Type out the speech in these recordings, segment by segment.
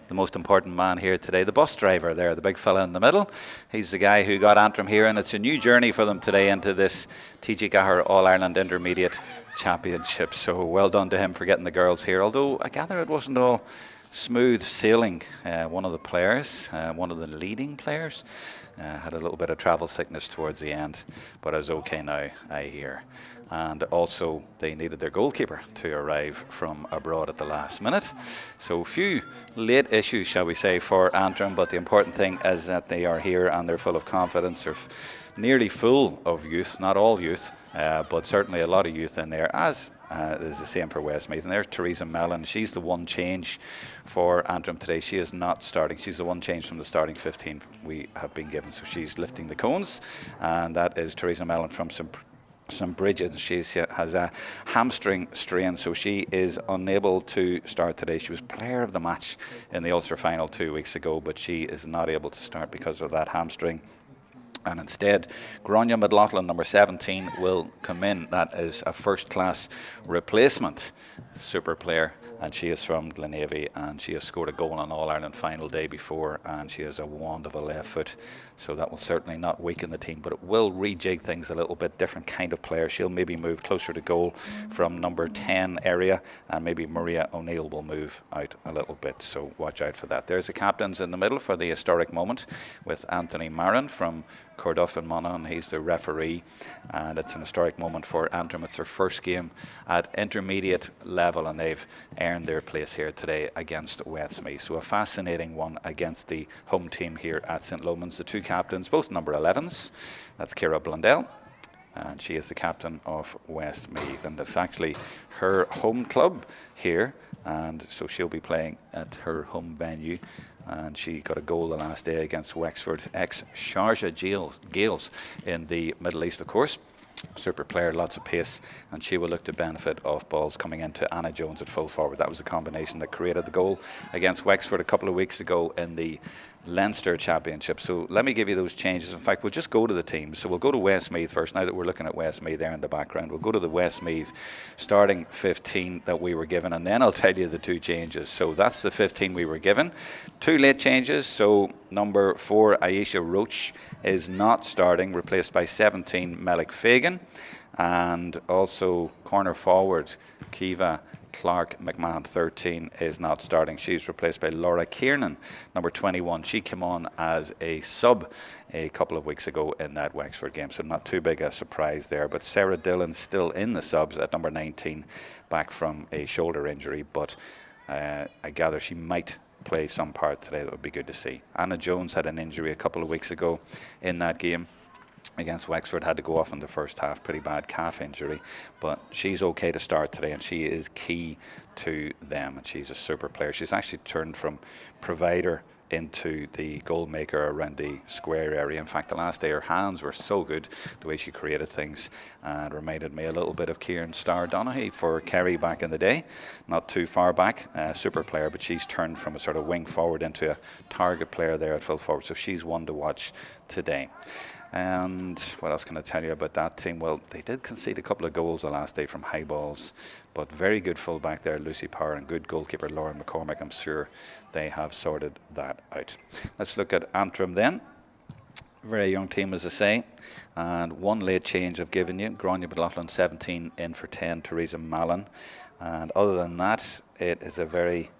the most important man here today, the bus driver there, the big fella in the middle. He's the guy who got Antrim here, and it's a new journey for them today into this TG4 All-Ireland Intermediate Championship. So well done to him for getting the girls here, although I gather it wasn't all smooth sailing. One of the players, one of the leading players, had a little bit of travel sickness towards the end, but is okay now, I hear. And also they needed their goalkeeper to arrive from abroad at the last minute. So a few late issues, shall we say, for Antrim, but the important thing is that they are here and they're full of confidence. They're nearly full of youth, not all youth, but certainly a lot of youth in there, as is the same for Westmeath. And there's Theresa Mellon. She's the one change for Antrim today. She is not starting. She's the one change from the starting 15 we have been given. So she's lifting the cones, and that is Theresa Mellon from some bridges. She has a hamstring strain, so she is unable to start today. She was player of the match in the Ulster final 2 weeks ago, but she is not able to start because of that hamstring. And instead, Gráinne McLaughlin, number 17, will come in. That is a first-class replacement super player, and she is from Glenavy, and she has scored a goal on All-Ireland final day before, and she has a wand of a left foot, so that will certainly not weaken the team, but it will rejig things a little bit. Different kind of player. She'll maybe move closer to goal from number 10 area, and maybe Maria O'Neill will move out a little bit, so watch out for that. There's the captains in the middle for the historic moment, with Anthony Marin from Corduff and Monaghan. He's the referee, and it's an historic moment for Antrim. It's their first game at intermediate level, and they've earned their place here today against Westmeath. So a fascinating one against the home team here at St. Lomans. The two captains, both number 11s. That's Ciara Blundell, and she is the captain of Westmeath, and it's actually her home club here, and so she'll be playing at her home venue. And she got a goal the last day against Wexford, ex-Sharjah Gales in the Middle East, of course. Super player, lots of pace, and she will look to benefit off balls coming into Anna Jones at full forward. That was the combination that created the goal against Wexford a couple of weeks ago in the Leinster Championship. So let me give you those changes. In fact, we'll just go to the teams. So we'll go to Westmeath first. Now that we're looking at Westmeath there in the background, we'll go to the Westmeath starting 15 that we were given, and then I'll tell you the two changes. So that's the 15 we were given. Two late changes. So number 4, Aisha Roach, is not starting, replaced by 17, Melik Fagan, and also corner forward Kiva Clark McMahon, 13, is not starting. She's replaced by Laura Kiernan, number 21. She came on as a sub a couple of weeks ago in that Wexford game, so not too big a surprise there. But Sarah Dillon's still in the subs at number 19, back from a shoulder injury, but I gather she might play some part today. That would be good to see. Anna Jones had an injury a couple of weeks ago in that game against Wexford, had to go off in the first half, pretty bad calf injury, but she's okay to start today, and she is key to them, and she's a super player. She's actually turned from provider into the goal maker around the square area. In fact, the last day her hands were so good, the way she created things, and reminded me a little bit of Kieran Starr Donaghy for Kerry back in the day, not too far back. Super player, but she's turned from a sort of wing forward into a target player there at full forward, so she's one to watch today. And what else can I tell you about that team? Well, they did concede a couple of goals the last day from high balls, but very good fullback there, Lucy Power, and good goalkeeper, Lauren McCormick. I'm sure they have sorted that out. Let's look at Antrim then. Very young team, as I say, and one late change I've given you. Gráinne McLaughlin, 17, in for 10, Theresa Mellon. And other than that, it is a very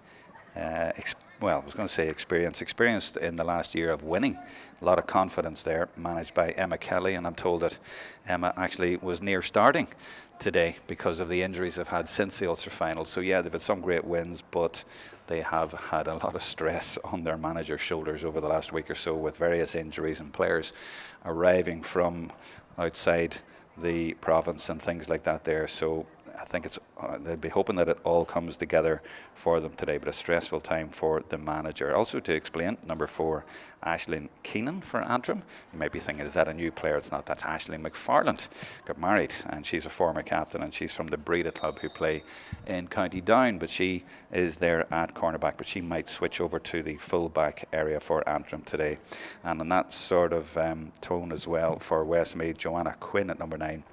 well, I was going to say experienced in the last year of winning. A lot of confidence there, managed by Emma Kelly, and I'm told that Emma actually was near starting today because of the injuries they've had since the Ulster final. So yeah, they've had some great wins, but they have had a lot of stress on their manager's shoulders over the last week or so, with various injuries and players arriving from outside the province and things like that there. So I think it's they'll be hoping that it all comes together for them today, but a stressful time for the manager. Also, to explain, number 4, Aisling Keenan for Antrim. You might be thinking, is that a new player? It's not. That's Aisling McFarland. Got married, and she's a former captain, and she's from the Breda club who play in County Down, but she is there at cornerback, but she might switch over to the full-back area for Antrim today. And on that sort of tone as well for Westmeath, Joanna Quinn at number 9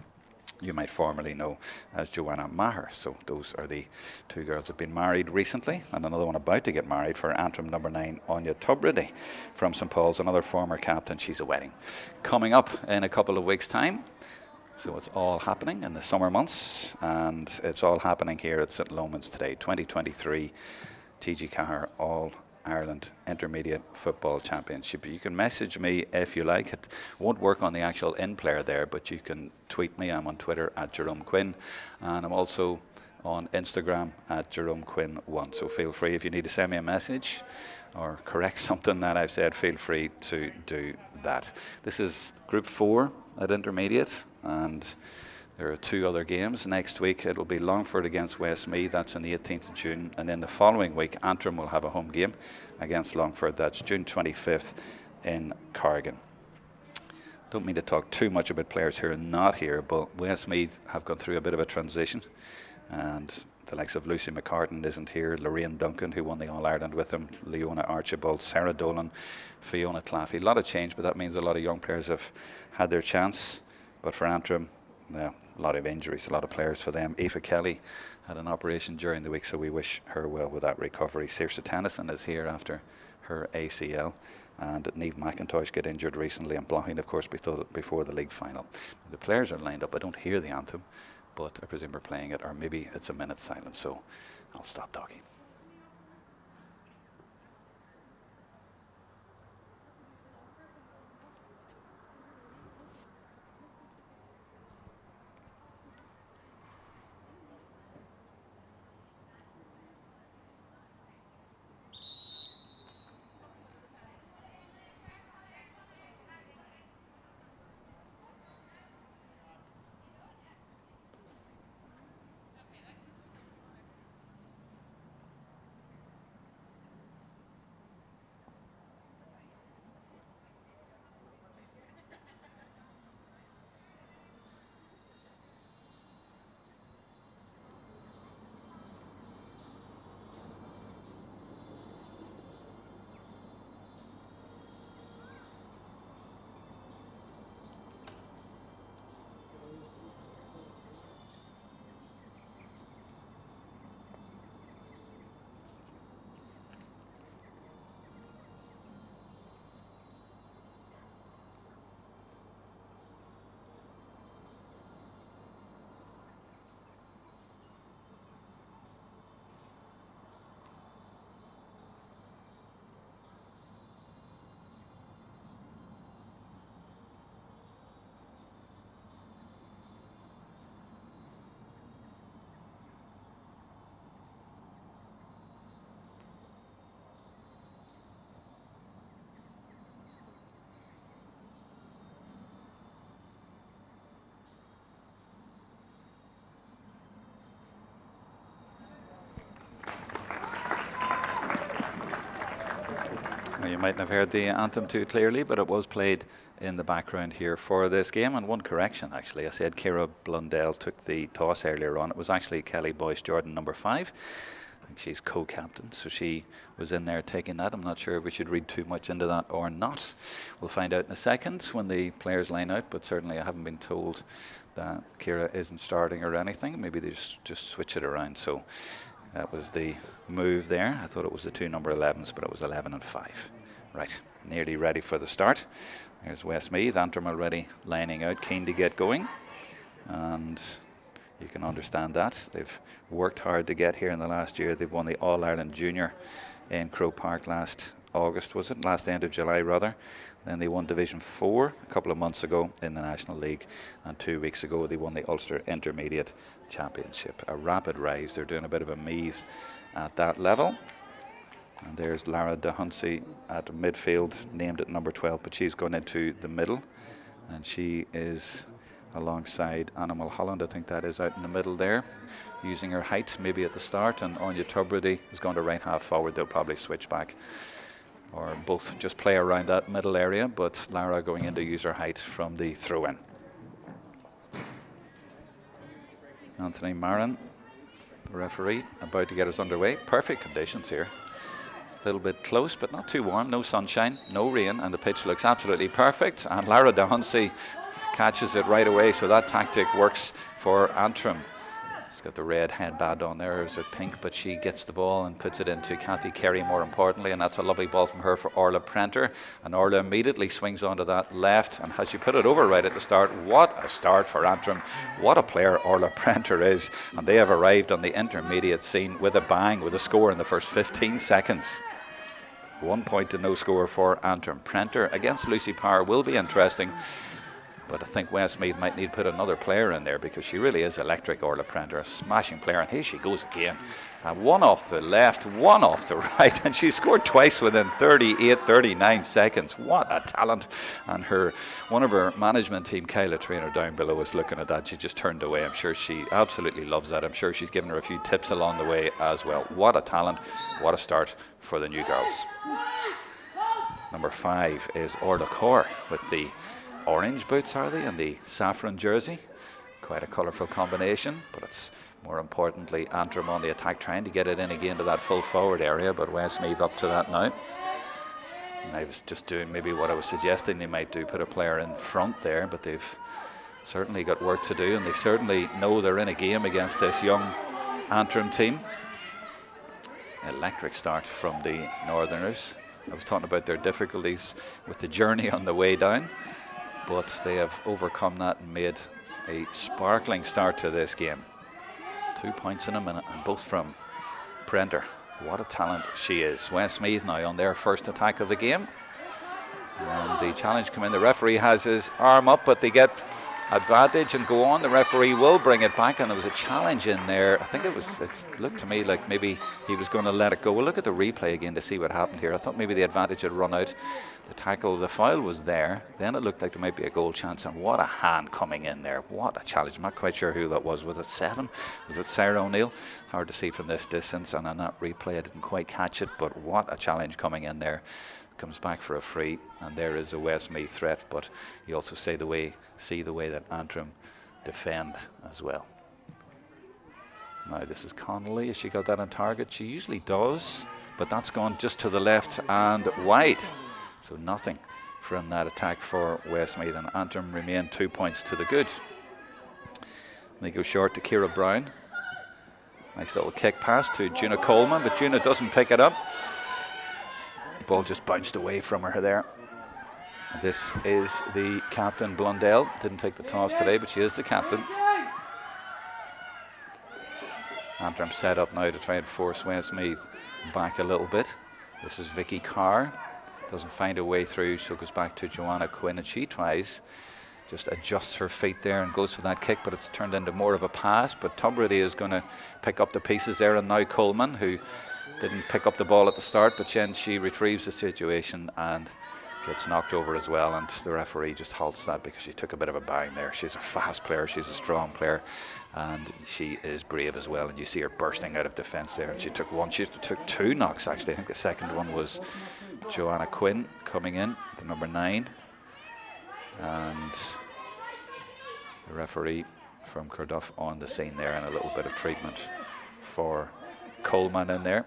you might formerly know as Joanna Maher. So those are the two girls who have been married recently, and another one about to get married for Antrim number 9, Anya Tubridy from St Paul's, another former captain. She's a wedding coming up in a couple of weeks' time. So it's all happening in the summer months, and it's all happening here at St Lomans today. 2023 TG4 All Ireland Intermediate Football Championship. You can message me if you like. It won't work on the actual in-player there, but you can tweet me. I'm on Twitter at Jerome Quinn, and I'm also on Instagram at Jerome Quinn1. So feel free, if you need to send me a message or correct something that I've said, feel free to do that. This is Group 4 at Intermediate, and there are 2 other games. Next week it will be Longford against Westmeath, that's on the 18th of June, and then the following week Antrim will have a home game against Longford, that's June 25th in Corrigan. Don't mean to talk too much about players who are not here, but Westmeath have gone through a bit of a transition, and the likes of Lucy McCartan isn't here, Lorraine Duncan, who won the All-Ireland with them, Leona Archibald, Sarah Dolan, Fiona Claffey. A lot of change, but that means a lot of young players have had their chance. But for Antrim, a lot of injuries, a lot of players for them. Aoife Kelly had an operation during the week, so we wish her well with that recovery. Saoirse Tennyson is here after her ACL, and Niamh McIntosh got injured recently, and Blocking, of course, before the league final. The players are lined up. I don't hear the anthem, but I presume we're playing it, or maybe it's a minute silence, so I'll stop talking. You mightn't have heard the anthem too clearly, but it was played in the background here for this game. And one correction, actually. I said Ciara Blundell took the toss earlier on. It was actually Kelly Boyce Jordan, number 5. I think she's co-captain, so she was in there taking that. I'm not sure if we should read too much into that or not. We'll find out in a second when the players line out, but certainly I haven't been told that Ciara isn't starting or anything. Maybe they just switch it around. So that was the move there. I thought it was the 2 number 11s, but it was 11 and 5. Right, nearly ready for the start. There's Westmeath, Antrim already lining out, keen to get going. And you can understand that. They've worked hard to get here in the last year. They've won the All-Ireland Junior in Croke Park last August, was it? Last end of July, rather. Then they won Division 4 a couple of months ago in the National League. And 2 weeks ago, they won the Ulster Intermediate Championship. A rapid rise. They're doing a bit of a Meath at that level. And there's Lara DeHunsey at midfield, named at number 12, but she's gone into the middle. And she is alongside Anna Mulholland, I think that is out in the middle there, using her height maybe at the start. And Anya Tubridy is going to right half forward. They'll probably switch back, or both just play around that middle area, but Lara going in to use her height from the throw-in. Anthony Marin, the referee, about to get us underway. Perfect conditions here. A little bit close, but not too warm. No sunshine, no rain, and the pitch looks absolutely perfect. And Lara DeHunsey catches it right away, so that tactic works for Antrim. She's got the red headband on there, or is it pink? But she gets the ball and puts it into Kathy Carey, more importantly, and that's a lovely ball from her for Orla Prenter. And Orla immediately swings onto that left, and has she put it over right at the start? What a start for Antrim. What a player Orla Prenter is. And they have arrived on the intermediate scene with a bang, with a score in the first 15 seconds. 1 point to no score for Antrim. Prenter against Lucy Power will be interesting. But I think Westmeath might need to put another player in there, because she really is electric, Orla Prenter, a smashing player. And here she goes again. One off the left, one off the right, and she scored twice within 38, 39 seconds. What a talent. And one of her management team, Kyla Trainer, down below, was looking at that. She just turned away. I'm sure she absolutely loves that. I'm sure she's given her a few tips along the way as well. What a talent. What a start for the new girls. Number 5 is Orla Core with the orange boots, are they, and the saffron jersey. Quite a colourful combination, but it's more importantly Antrim on the attack, trying to get it in again to that full forward area, but Westmeath up to that now. And I was just doing maybe what I was suggesting they might do, put a player in front there, but they've certainly got work to do, and they certainly know they're in a game against this young Antrim team. Electric start from the Northerners. I was talking about their difficulties with the journey on the way down, but they have overcome that and made a sparkling start to this game. 2 points in a minute, and both from Prenter. What a talent she is. Westmeath now on their first attack of the game. And the challenge come in. The referee has his arm up, but they get advantage and go on. The referee will bring it back, and there was a challenge in there. I think it looked to me like maybe he was going to let it go. We'll look at the replay again to see what happened here. I thought maybe the advantage had run out. The tackle, the foul was there. Then it looked like there might be a goal chance, and what a hand coming in there. What a challenge. I'm not quite sure who that was. Was it 7? Was it Sarah O'Neill? Hard to see from this distance, and on that replay I didn't quite catch it, but what a challenge coming in there. Comes back for a free, and there is a Westmeath threat, but you also see the way that Antrim defend as well. Now this is Connolly. Has she got that on target? She usually does, but that's gone just to the left and wide, so nothing from that attack for Westmeath, and Antrim remain 2 points to the good. They go short to Ciara Brown. Nice little kick pass to Juna Coleman, but Juna doesn't pick it up. Ball just bounced away from her there. This is the captain, Blundell. Didn't take the toss today, but she is the captain. Antrim set up now to try and force Westmeath back a little bit. This is Vicky Carr. Doesn't find a way through, so goes back to Joanna Quinn, and she tries, just adjusts her feet there and goes for that kick, but it's turned into more of a pass. But Tubridy is going to pick up the pieces there, and now Coleman, who didn't pick up the ball at the start, but then she retrieves the situation and gets knocked over as well, and the referee just halts that because she took a bit of a bang there. She's a fast player, she's a strong player, and she is brave as well, and you see her bursting out of defence there, and she took 2 knocks actually. I think the second one was Joanna Quinn coming in, the number 9, and the referee from Carduff on the scene there, and a little bit of treatment for Coleman in there.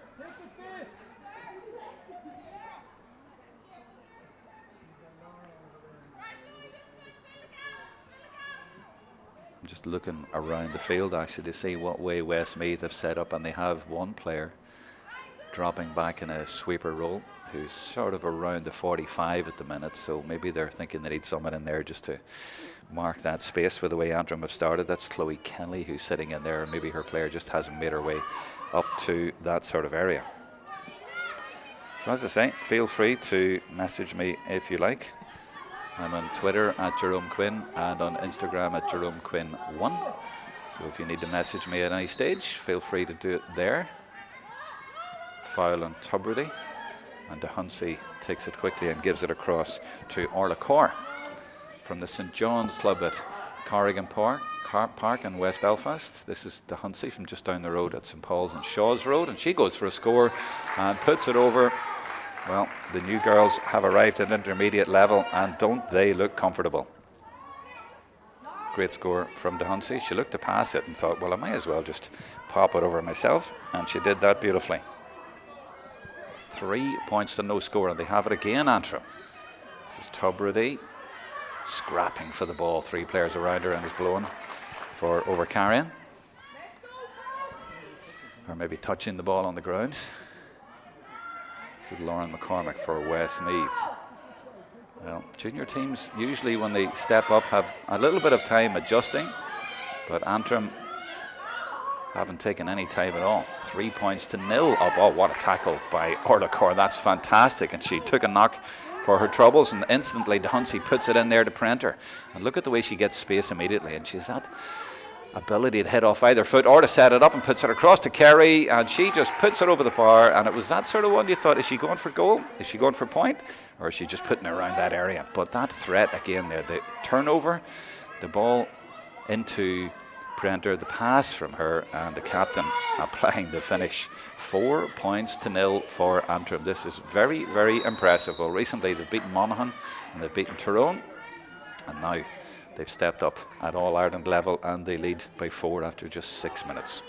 I'm just looking around the field actually to see what way Westmeath have set up, and they have one player dropping back in a sweeper role who's sort of around the 45 at the minute, so maybe they're thinking they need someone in there just to mark that space with the way Antrim have started. That's Chloe Kenley who's sitting in there, and maybe her player just hasn't made her way up to that sort of area. So as I say, feel free to message me if you like. I'm on Twitter at Jerome Quinn and on Instagram at Jerome Quinn1. So if you need to message me at any stage, feel free to do it there. Foul on Tubridy, and De Hunsey takes it quickly and gives it across to Orla Core from the St John's Club at Corrigan Park in West Belfast. This is De Hunsey from just down the road at St Paul's and Shaw's Road, and she goes for a score and puts it over. Well, the new girls have arrived at intermediate level, and don't they look comfortable. Great score from De Hunsey. She looked to pass it and thought, well, I might as well just pop it over myself, and she did that beautifully. 3 points to no score, and they have it again, Antrim. This is Tubridy. scrapping for the ball. 3 players around her and is blown for overcarrying. Or maybe touching the ball on the ground. This is Lauren McCormick for Westmeath. Well, junior teams usually when they step up have a little bit of time adjusting, but Antrim haven't taken any time at all. 3 points to 0 up. Oh, what a tackle by Orla Corr. That's fantastic. And she took a knock for her troubles, and instantly Huntsy puts it in there to prevent her. And look at the way she gets space immediately, and she's that ability to hit off either foot or to set it up and puts it across to Kerry, and she just puts it over the bar. And it was that sort of one you thought, is she going for goal? Is she going for point? Or is she just putting it around that area? But that threat again there, the turnover, the ball into Prenter, the pass from her, and the captain applying the finish. 4 points to 0 for Antrim. This is very, very impressive. Well, recently they've beaten Monaghan and they've beaten Tyrone, and now they've stepped up at All-Ireland level and they lead by 4 after just 6 minutes.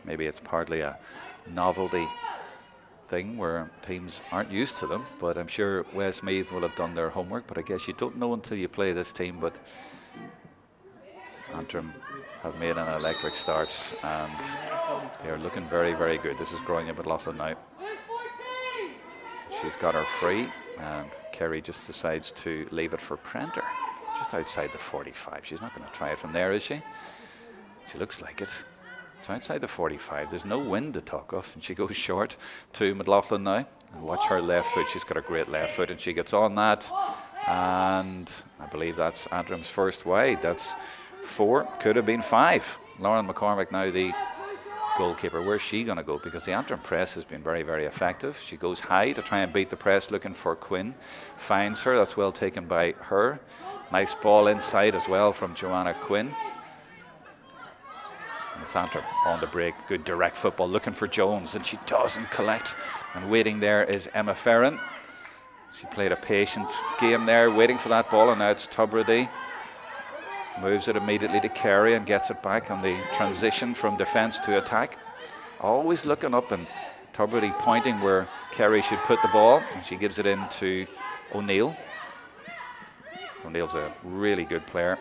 Maybe it's partly a novelty thing where teams aren't used to them, but I'm sure Westmeath will have done their homework, but I guess you don't know until you play this team. But Antrim have made an electric start and they're looking very, very good. This is Gronya McLaughlin now. She's got her free, and Kerry just decides to leave it for Prenter, just outside the 45. She's not going to try it from there, is she? She looks like it. It's outside the 45. There's no wind to talk of, and she goes short to McLaughlin now. And watch her left foot. She's got a great left foot, and she gets on that. And I believe that's Antrim's first wide. That's 4, could have been 5. Lauren McCormick now the goalkeeper. Where's she going to go? Because the Antrim press has been very, very effective. She goes high to try and beat the press, looking for Quinn. Finds her. That's well taken by her. Nice ball inside as well from Joanna Quinn. And it's Antrim on the break. Good direct football, looking for Jones, and she doesn't collect. And waiting there is Emma Ferrin. She played a patient game there, waiting for that ball, and now it's Tubridy. Moves it immediately to Kerry and gets it back on the transition from defence to attack. Always looking up, and Tubridy pointing where Kerry should put the ball, and she gives it in to O'Neill. O'Neill's a really good player,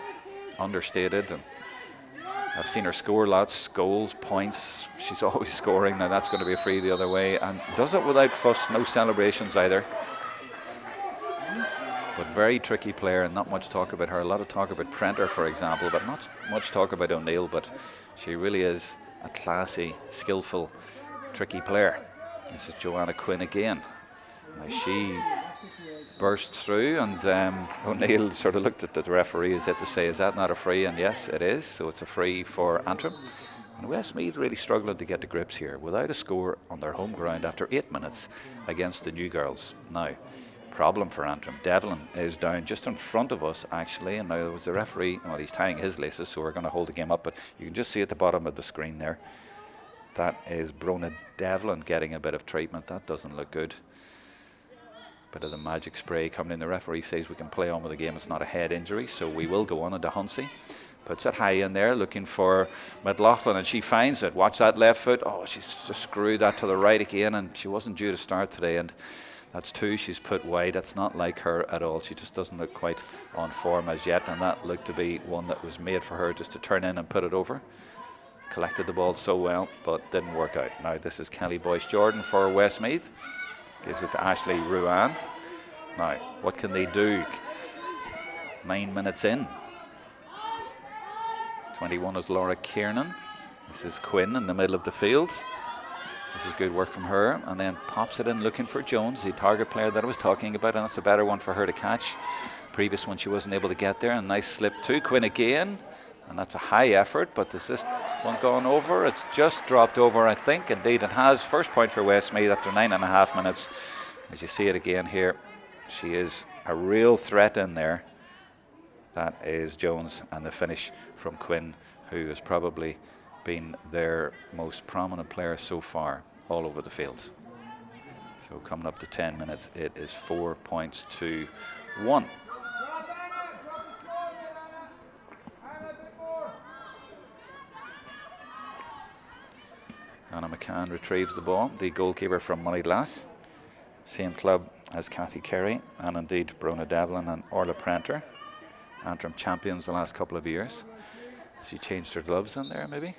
understated, and I've seen her score lots, goals, points. She's always scoring. Now that's going to be a free the other way, and does it without fuss, no celebrations either. But very tricky player, and not much talk about her. A lot of talk about Prenter, for example, but not much talk about O'Neill. But she really is a classy, skillful, tricky player. This is Joanna Quinn again. Now she bursts through, and O'Neill sort of looked at the referee as if to say, is that not a free? And yes, it is. So it's a free for Antrim. And Westmeath really struggling to get to grips here without a score on their home ground after 8 minutes against the New Girls. Now, problem for Antrim. Devlin is down just in front of us, actually, and now there was the referee. Well, he's tying his laces, so we're going to hold the game up, but you can just see at the bottom of the screen there, that is Brona Devlin getting a bit of treatment. That doesn't look good. Bit of the magic spray coming in. The referee says we can play on with the game. It's not a head injury, so we will go on into Huntsy. Puts it high in there, looking for McLaughlin, and she finds it. Watch that left foot. Oh, she's just screwed that to the right again, and she wasn't due to start today, and that's 2 she's put wide. That's not like her at all. She just doesn't look quite on form as yet, and that looked to be one that was made for her just to turn in and put it over. Collected the ball so well, but didn't work out. Now this is Kelly Boyce-Jordan for Westmeath. Gives it to Ashley Ruan. Now, what can they do? 9 minutes in. 21 is Laura Kiernan. This is Quinn in the middle of the field. This is good work from her, and then pops it in looking for Jones, the target player that I was talking about, and that's a better one for her to catch. Previous one she wasn't able to get there, and nice slip to Quinn again, and that's a high effort, but is this one gone over? It's just dropped over, I think. Indeed it has. First point for Westmeath after 9.5 minutes. As you see it again here, she is a real threat in there. That is Jones, and the finish from Quinn, who has probably been their most prominent player so far all over the field. So coming up to 10 minutes, it is 4 points to 1. Anna McCann retrieves the ball, the goalkeeper from Moneyglass. Same club as Kathy Kerry, and indeed Brona Devlin and Orla Prenter. Antrim champions the last couple of years. She changed her gloves in there, maybe.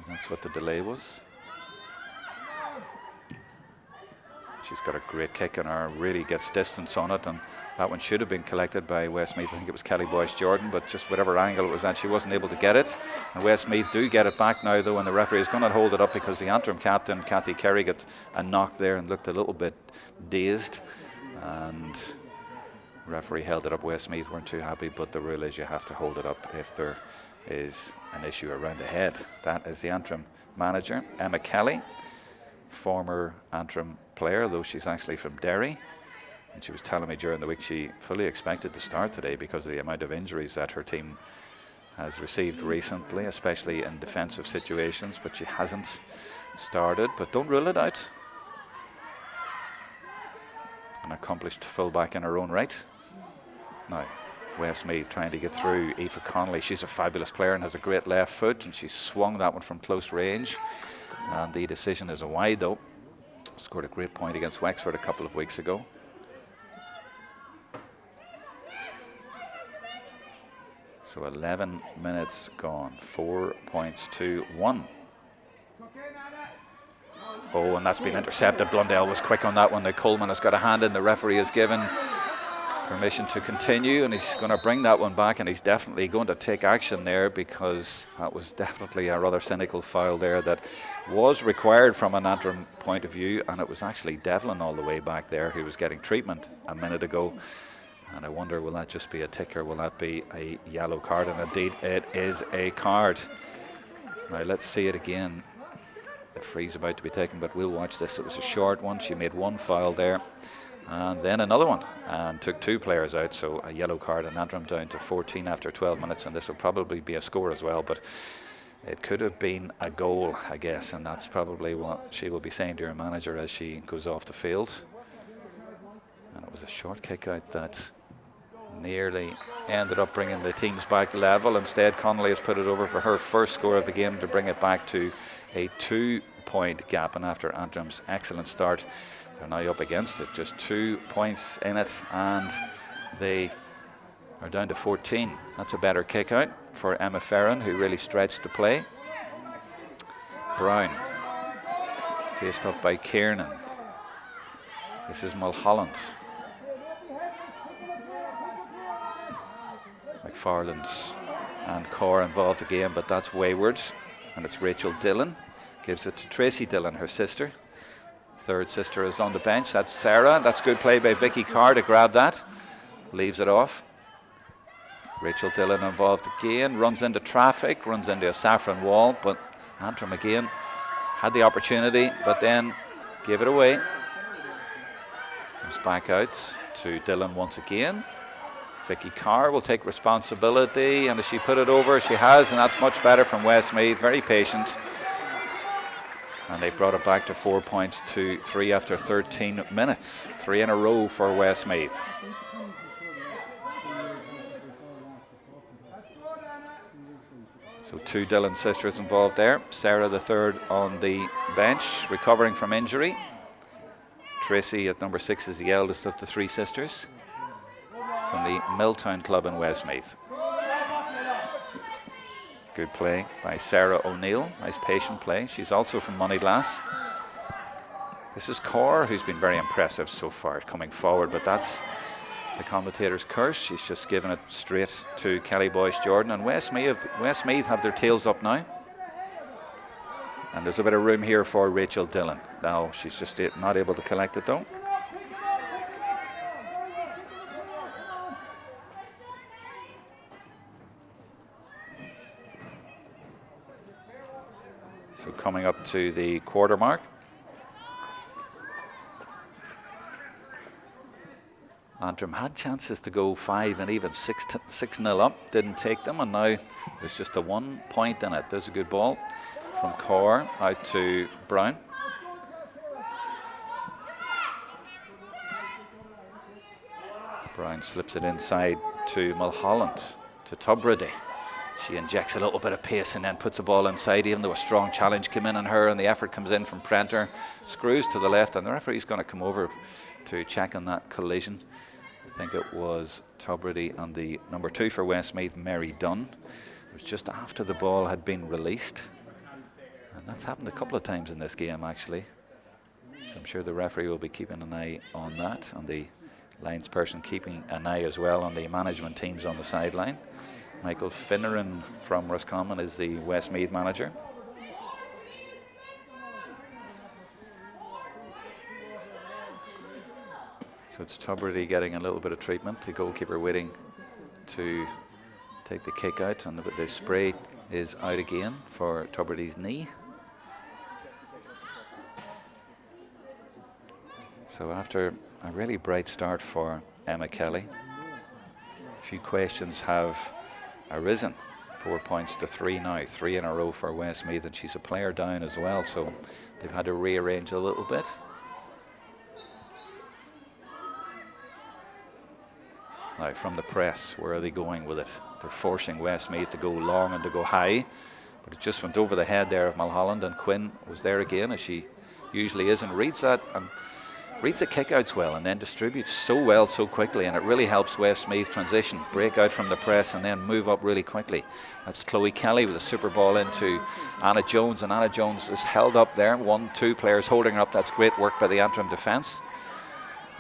That's what the delay was. She's got a great kick and her really gets distance on it, and that one should have been collected by Westmeath. I think it was Kelly Boyce-Jordan, but just whatever angle it was at, she wasn't able to get it. And Westmeath do get it back now, though, and the referee is going to hold it up because the Antrim captain, Kathy Kerry, got a knock there and looked a little bit dazed. And the referee held it up. Westmeath weren't too happy, but the rule is you have to hold it up if there is an issue around the head. That is the Antrim manager, Emma Kelly, former Antrim player, though she's actually from Derry. And she was telling me during the week she fully expected to start today because of the amount of injuries that her team has received recently, especially in defensive situations, but she hasn't started. But don't rule it out. An accomplished fullback in her own right. Now, Westmeath trying to get through Aoife Connolly. She's a fabulous player and has a great left foot, and she swung that one from close range. And the decision is a wide, though. Scored a great point against Wexford a couple of weeks ago. So 11 minutes gone, 4 points to 1. Oh, and that's been intercepted. Blundell was quick on that one. Coleman has got a hand in. The referee has given permission to continue, and he's going to bring that one back, and he's definitely going to take action there because that was definitely a rather cynical foul there that was required from an Antrim point of view, and it was actually Devlin all the way back there who was getting treatment a minute ago. And I wonder, will that just be a tick or will that be a yellow card? And indeed, it is a card. Now let's see it again. The free's about to be taken, but we'll watch this. It was a short one. She made one foul there, and then another one, and took 2 players out. So a yellow card, and Antrim down to 14 after 12 minutes, and this will probably be a score as well. But it could have been a goal, I guess, and that's probably what she will be saying to her manager as she goes off the field. And it was a short kick out that nearly ended up bringing the teams back level. Instead, Connolly has put it over for her first score of the game to bring it back to a 2-point gap. And after Antrim's excellent start, they're now up against it. Just 2 points in it, and they are down to 14. That's a better kick out for Emma Ferran, who really stretched the play. Brown faced up by Kiernan. This is Mulholland. McFarland's and Corr involved again, but that's wayward, and it's Rachel Dillon. Gives it to Tracy Dillon, her sister. Third sister is on the bench. That's Sarah. That's good play by Vicky Carr to grab that. Leaves it off. Rachel Dillon involved again. Runs into traffic. Runs into a saffron wall. But Antrim again had the opportunity, but then gave it away. Comes back out to Dillon once again. Vicky Carr will take responsibility, and as she put it over, she has, and that's much better from Westmeath. Very patient. And they brought it back to 4 points to 3 after 13 minutes. 3 in a row for Westmeath. So 2 Dillon sisters involved there. Sarah, the third, on the bench, recovering from injury. Tracy at number 6 is the eldest of the 3 sisters from the Milltown club in Westmeath. It's good play by Sarah O'Neill. Nice patient play. She's also from Moneyglass. This is Corr, who's been very impressive so far coming forward, but that's the commentator's curse. She's just given it straight to Kelly Boyce-Jordan, and Westmeath have their tails up now. And there's a bit of room here for Rachel Dillon. Now she's just not able to collect it though. So coming up to the quarter mark. Antrim had chances to go 5 and even 6-0 up, didn't take them, and now there's just a 1 point in it. There's a good ball from Corr out to Brown. Brown slips it inside to Mulholland, to Tubridy. She injects a little bit of pace and then puts the ball inside, even though a strong challenge came in on her, and the effort comes in from Prenter. Screws to the left, and the referee's going to come over to check on that collision. I think it was Tubridy and the number 2 for Westmeath, Mary Dunn. It was just after the ball had been released. And that's happened a couple of times in this game, actually. So I'm sure the referee will be keeping an eye on that, and the lines person keeping an eye as well on the management teams on the sideline. Michael Finneran from Roscommon is the Westmeath manager. So it's Tubridy getting a little bit of treatment. The goalkeeper waiting to take the kick out, and the spray is out again for Tubridy's knee. So after a really bright start for Emma Kelly, a few questions have arisen. 4 points to 3 now, 3 in a row for Westmeath, and she's a player down as well, so they've had to rearrange a little bit. Now from the press, where are they going with it? They're forcing Westmeath to go long and to go high, but it just went over the head there of Mulholland, and Quinn was there again, as she usually is, and reads that and reads the kickouts well, and then distributes so well so quickly, and it really helps Westmeath transition, break out from the press and then move up really quickly. That's Chloe Kelly with a super ball into Anna Jones, and Anna Jones is held up there. 1-2 players holding her up. That's great work by the Antrim defence.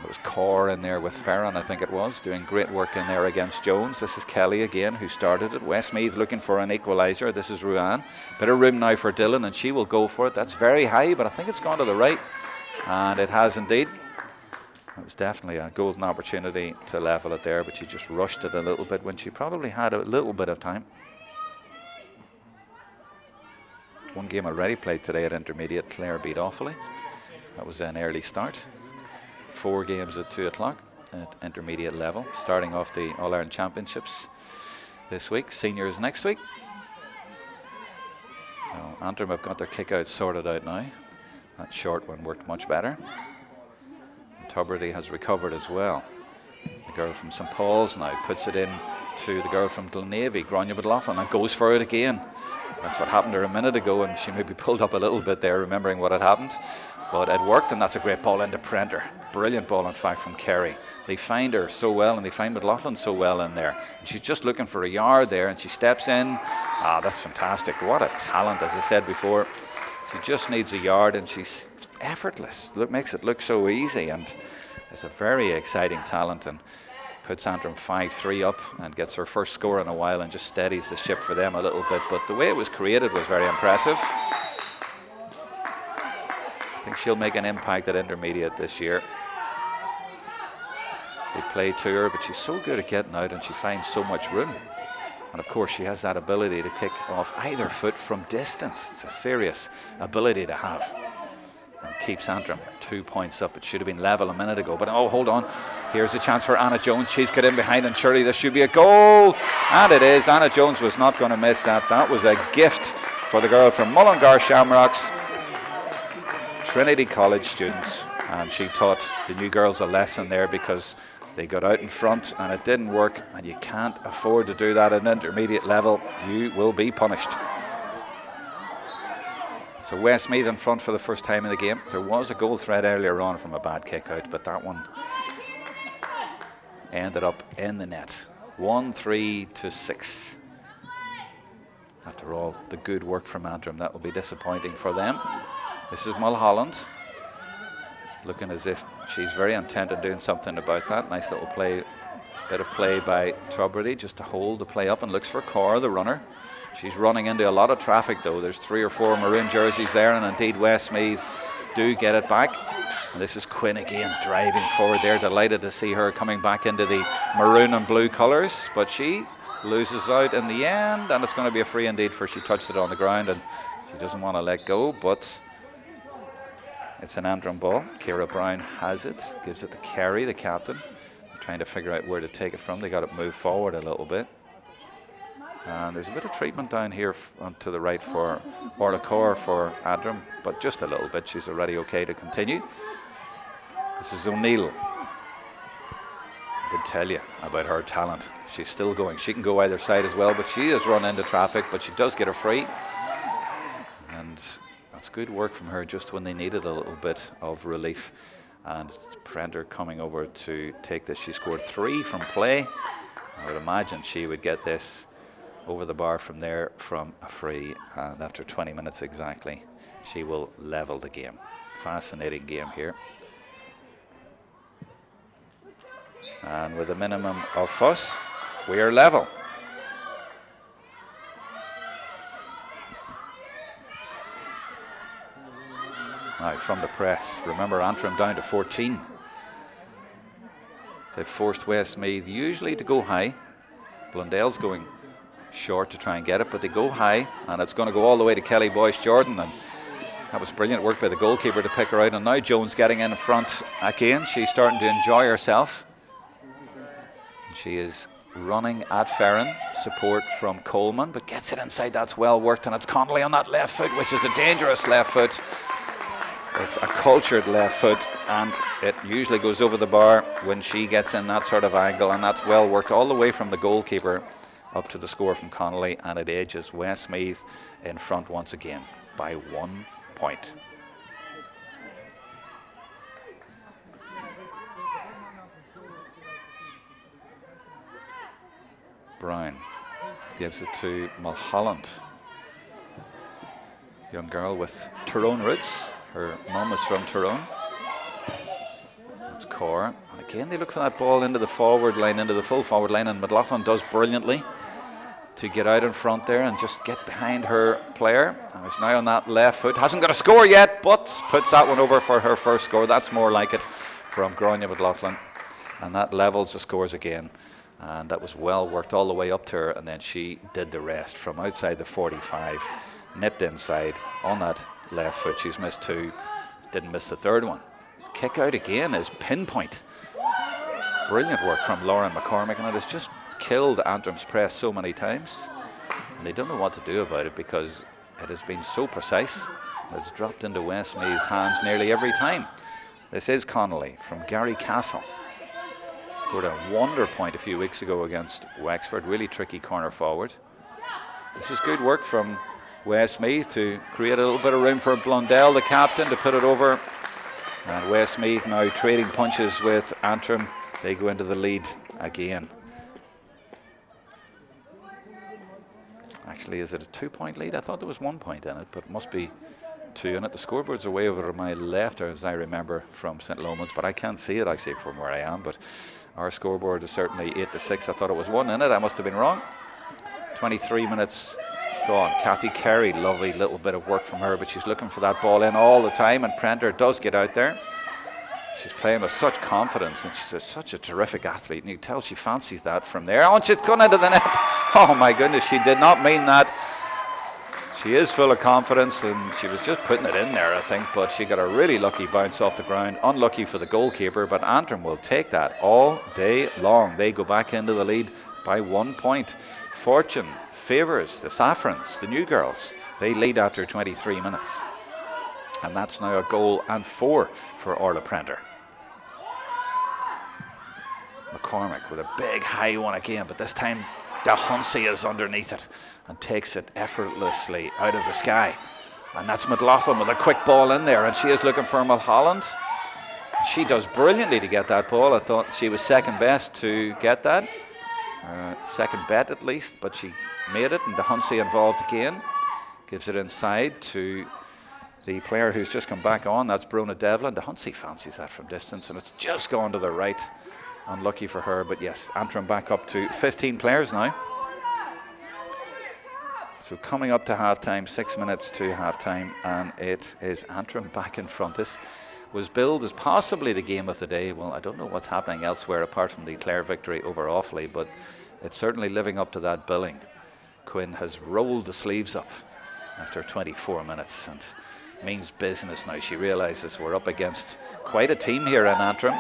It was Corr in there with Farron, I think it was, doing great work in there against Jones. This is Kelly again, who started it. Westmeath looking for an equaliser. This is Ruan. Bit of room now for Dillon, and she will go for it. That's very high, but I think it's gone to the right, and it has indeed. It was definitely a golden opportunity to level it there, but she just rushed it a little bit when she probably had a little bit of time. One game already played today at intermediate. Clare beat Offaly. That was an early start. 4 games at 2 o'clock at intermediate level, starting off the All-Ireland Championships this week. Seniors next week. So Antrim have got their kick-outs sorted out now. That short one worked much better. And Tubridy has recovered as well. The girl from St Paul's now puts it in to the girl from Glenavy, Grania McLaughlin, and goes for it again. That's what happened to her a minute ago, and she maybe pulled up a little bit there, remembering what had happened. But it worked, and that's a great ball into Prenter. Brilliant ball, in fact, from Kerry. They find her so well, and they find McLaughlin so well in there. And she's just looking for a yard there, and she steps in. Ah, that's fantastic. What a talent, as I said before. She just needs a yard, and she's effortless. Makes it look so easy, and is a very exciting talent, and puts Antrim 5-3 up and gets her first score in a while, and just steadies the ship for them a little bit. But the way it was created was very impressive. I think she'll make an impact at intermediate this year. They play to her, but she's so good at getting out, and she finds so much room. And of course, she has that ability to kick off either foot from distance. It's a serious ability to have. And keeps Antrim 2 points up. It should have been level a minute ago, but oh, hold on. Here's a chance for Anna Jones. She's got in behind, and surely this should be a goal. And it is. Anna Jones was not going to miss that. That was a gift for the girl from Mullingar Shamrocks. Trinity College students, and she taught the new girls a lesson there, because they got out in front and it didn't work, and you can't afford to do that at an intermediate level. You will be punished. So Westmeath in front for the first time in the game. There was a goal threat earlier on from a bad kick out, but that one ended up in the net. 1-3-6. After all the good work from Antrim, that will be disappointing for them. This is Mulholland, looking as if she's very intent on doing something about that. Nice little play, bit of play by Tubridy, just to hold the play up, and looks for Corr, the runner. She's running into a lot of traffic though. There's 3 or 4 maroon jerseys there, and indeed Westmeath do get it back. And this is Quinn again, driving forward there. Delighted to see her coming back into the maroon and blue colours, but she loses out in the end, and it's going to be a free indeed, for she touched it on the ground and she doesn't want to let go, but it's an Antrim ball. Ciara Brown has it, gives it to Kerry, the captain. They're trying to figure out where to take it from. They got it moved forward a little bit. And there's a bit of treatment down here to the right for Orla Corr for Antrim, but just a little bit. She's already okay to continue. This is O'Neill. I did tell you about her talent. She's still going. She can go either side as well, but she has run into traffic, but she does get a free. And that's good work from her just when they needed a little bit of relief. And Prender coming over to take this. She scored 3 from play. I would imagine she would get this over the bar from there from a free. And after 20 minutes exactly, she will level the game. Fascinating game here. And with a minimum of fuss, we are level. Now from the press, remember Antrim down to 14. They've forced Westmeath usually to go high. Blundell's going short to try and get it, but they go high, and it's going to go all the way to Kelly Boyce Jordan. And that was brilliant work by the goalkeeper to pick her out. And now Jones getting in front again. She's starting to enjoy herself. She is running at Ferrin, support from Coleman, but gets it inside. That's well worked, and it's Connolly on that left foot, which is a dangerous left foot. It's a cultured left foot, and it usually goes over the bar when she gets in that sort of angle, and that's well worked all the way from the goalkeeper up to the score from Connolly, and it edges Westmeath in front once again by 1 point. Brown gives it to Mulholland. Young girl with Tyrone roots. Her mum is from Tyrone. That's Cora. And again, they look for that ball into the forward line, into the full forward line, and McLaughlin does brilliantly to get out in front there and just get behind her player. And is now on that left foot. Hasn't got a score yet, but puts that one over for her first score. That's more like it from Grania McLaughlin. And that levels the scores again. And that was well worked all the way up to her, and then she did the rest from outside the 45, nipped inside on that left foot. She's missed 2, didn't miss the third one. Kick out again is pinpoint. Brilliant work from Lauren McCormick, and it has just killed Antrim's press so many times. And they don't know what to do about it because it has been so precise. It's dropped into Westmeath's hands nearly every time. This is Connolly from Gary Castle. Scored a wonder point a few weeks ago against Wexford. Really tricky corner forward. This is good work from Westmeath to create a little bit of room for Blundell, the captain, to put it over. And Westmeath now trading punches with Antrim. They go into the lead again. Actually, is it a 2-point lead? I thought there was 1 point in it, but it must be 2 in it. The scoreboards are way over on my left, as I remember, from St. Lomans, but I can't see it actually from where I am. But our scoreboard is certainly 8-6. I thought it was 1 in it. I must have been wrong. 23 minutes gone. Kathy Carey, lovely little bit of work from her, but she's looking for that ball in all the time, and Prender does get out there. She's playing with such confidence, and she's such a terrific athlete, and you can tell she fancies that from there. Oh, and she's gone into the net. Oh my goodness, she did not mean that. She is full of confidence, and she was just putting it in there, I think, but she got a really lucky bounce off the ground. Unlucky for the goalkeeper, but Antrim will take that all day long. They go back into the lead by 1 point. Fortune favours the Saffrons, the new girls. They lead after 23 minutes. And that's now a goal and 4 for Orla Prender. McCormick with a big high one again, but this time Dahuncy is underneath it and takes it effortlessly out of the sky. And that's McLaughlin with a quick ball in there, and she is looking for Mulholland. She does brilliantly to get that ball. I thought she was second best to get that. Second bet at least, but she made it, and Dahuncy involved again. Gives it inside to the player who's just come back on. That's Brona Devlin. Dahuncy fancies that from distance, and it's just gone to the right. Unlucky for her, but yes, Antrim back up to 15 players now. So coming up to half-time, 6 minutes to half-time, and it is Antrim back in front. This was billed as possibly the game of the day. Well, I don't know what's happening elsewhere apart from the Clare victory over Offaly, but it's certainly living up to that billing. Quinn has rolled the sleeves up after 24 minutes and means business now. She realises we're up against quite a team here in Antrim.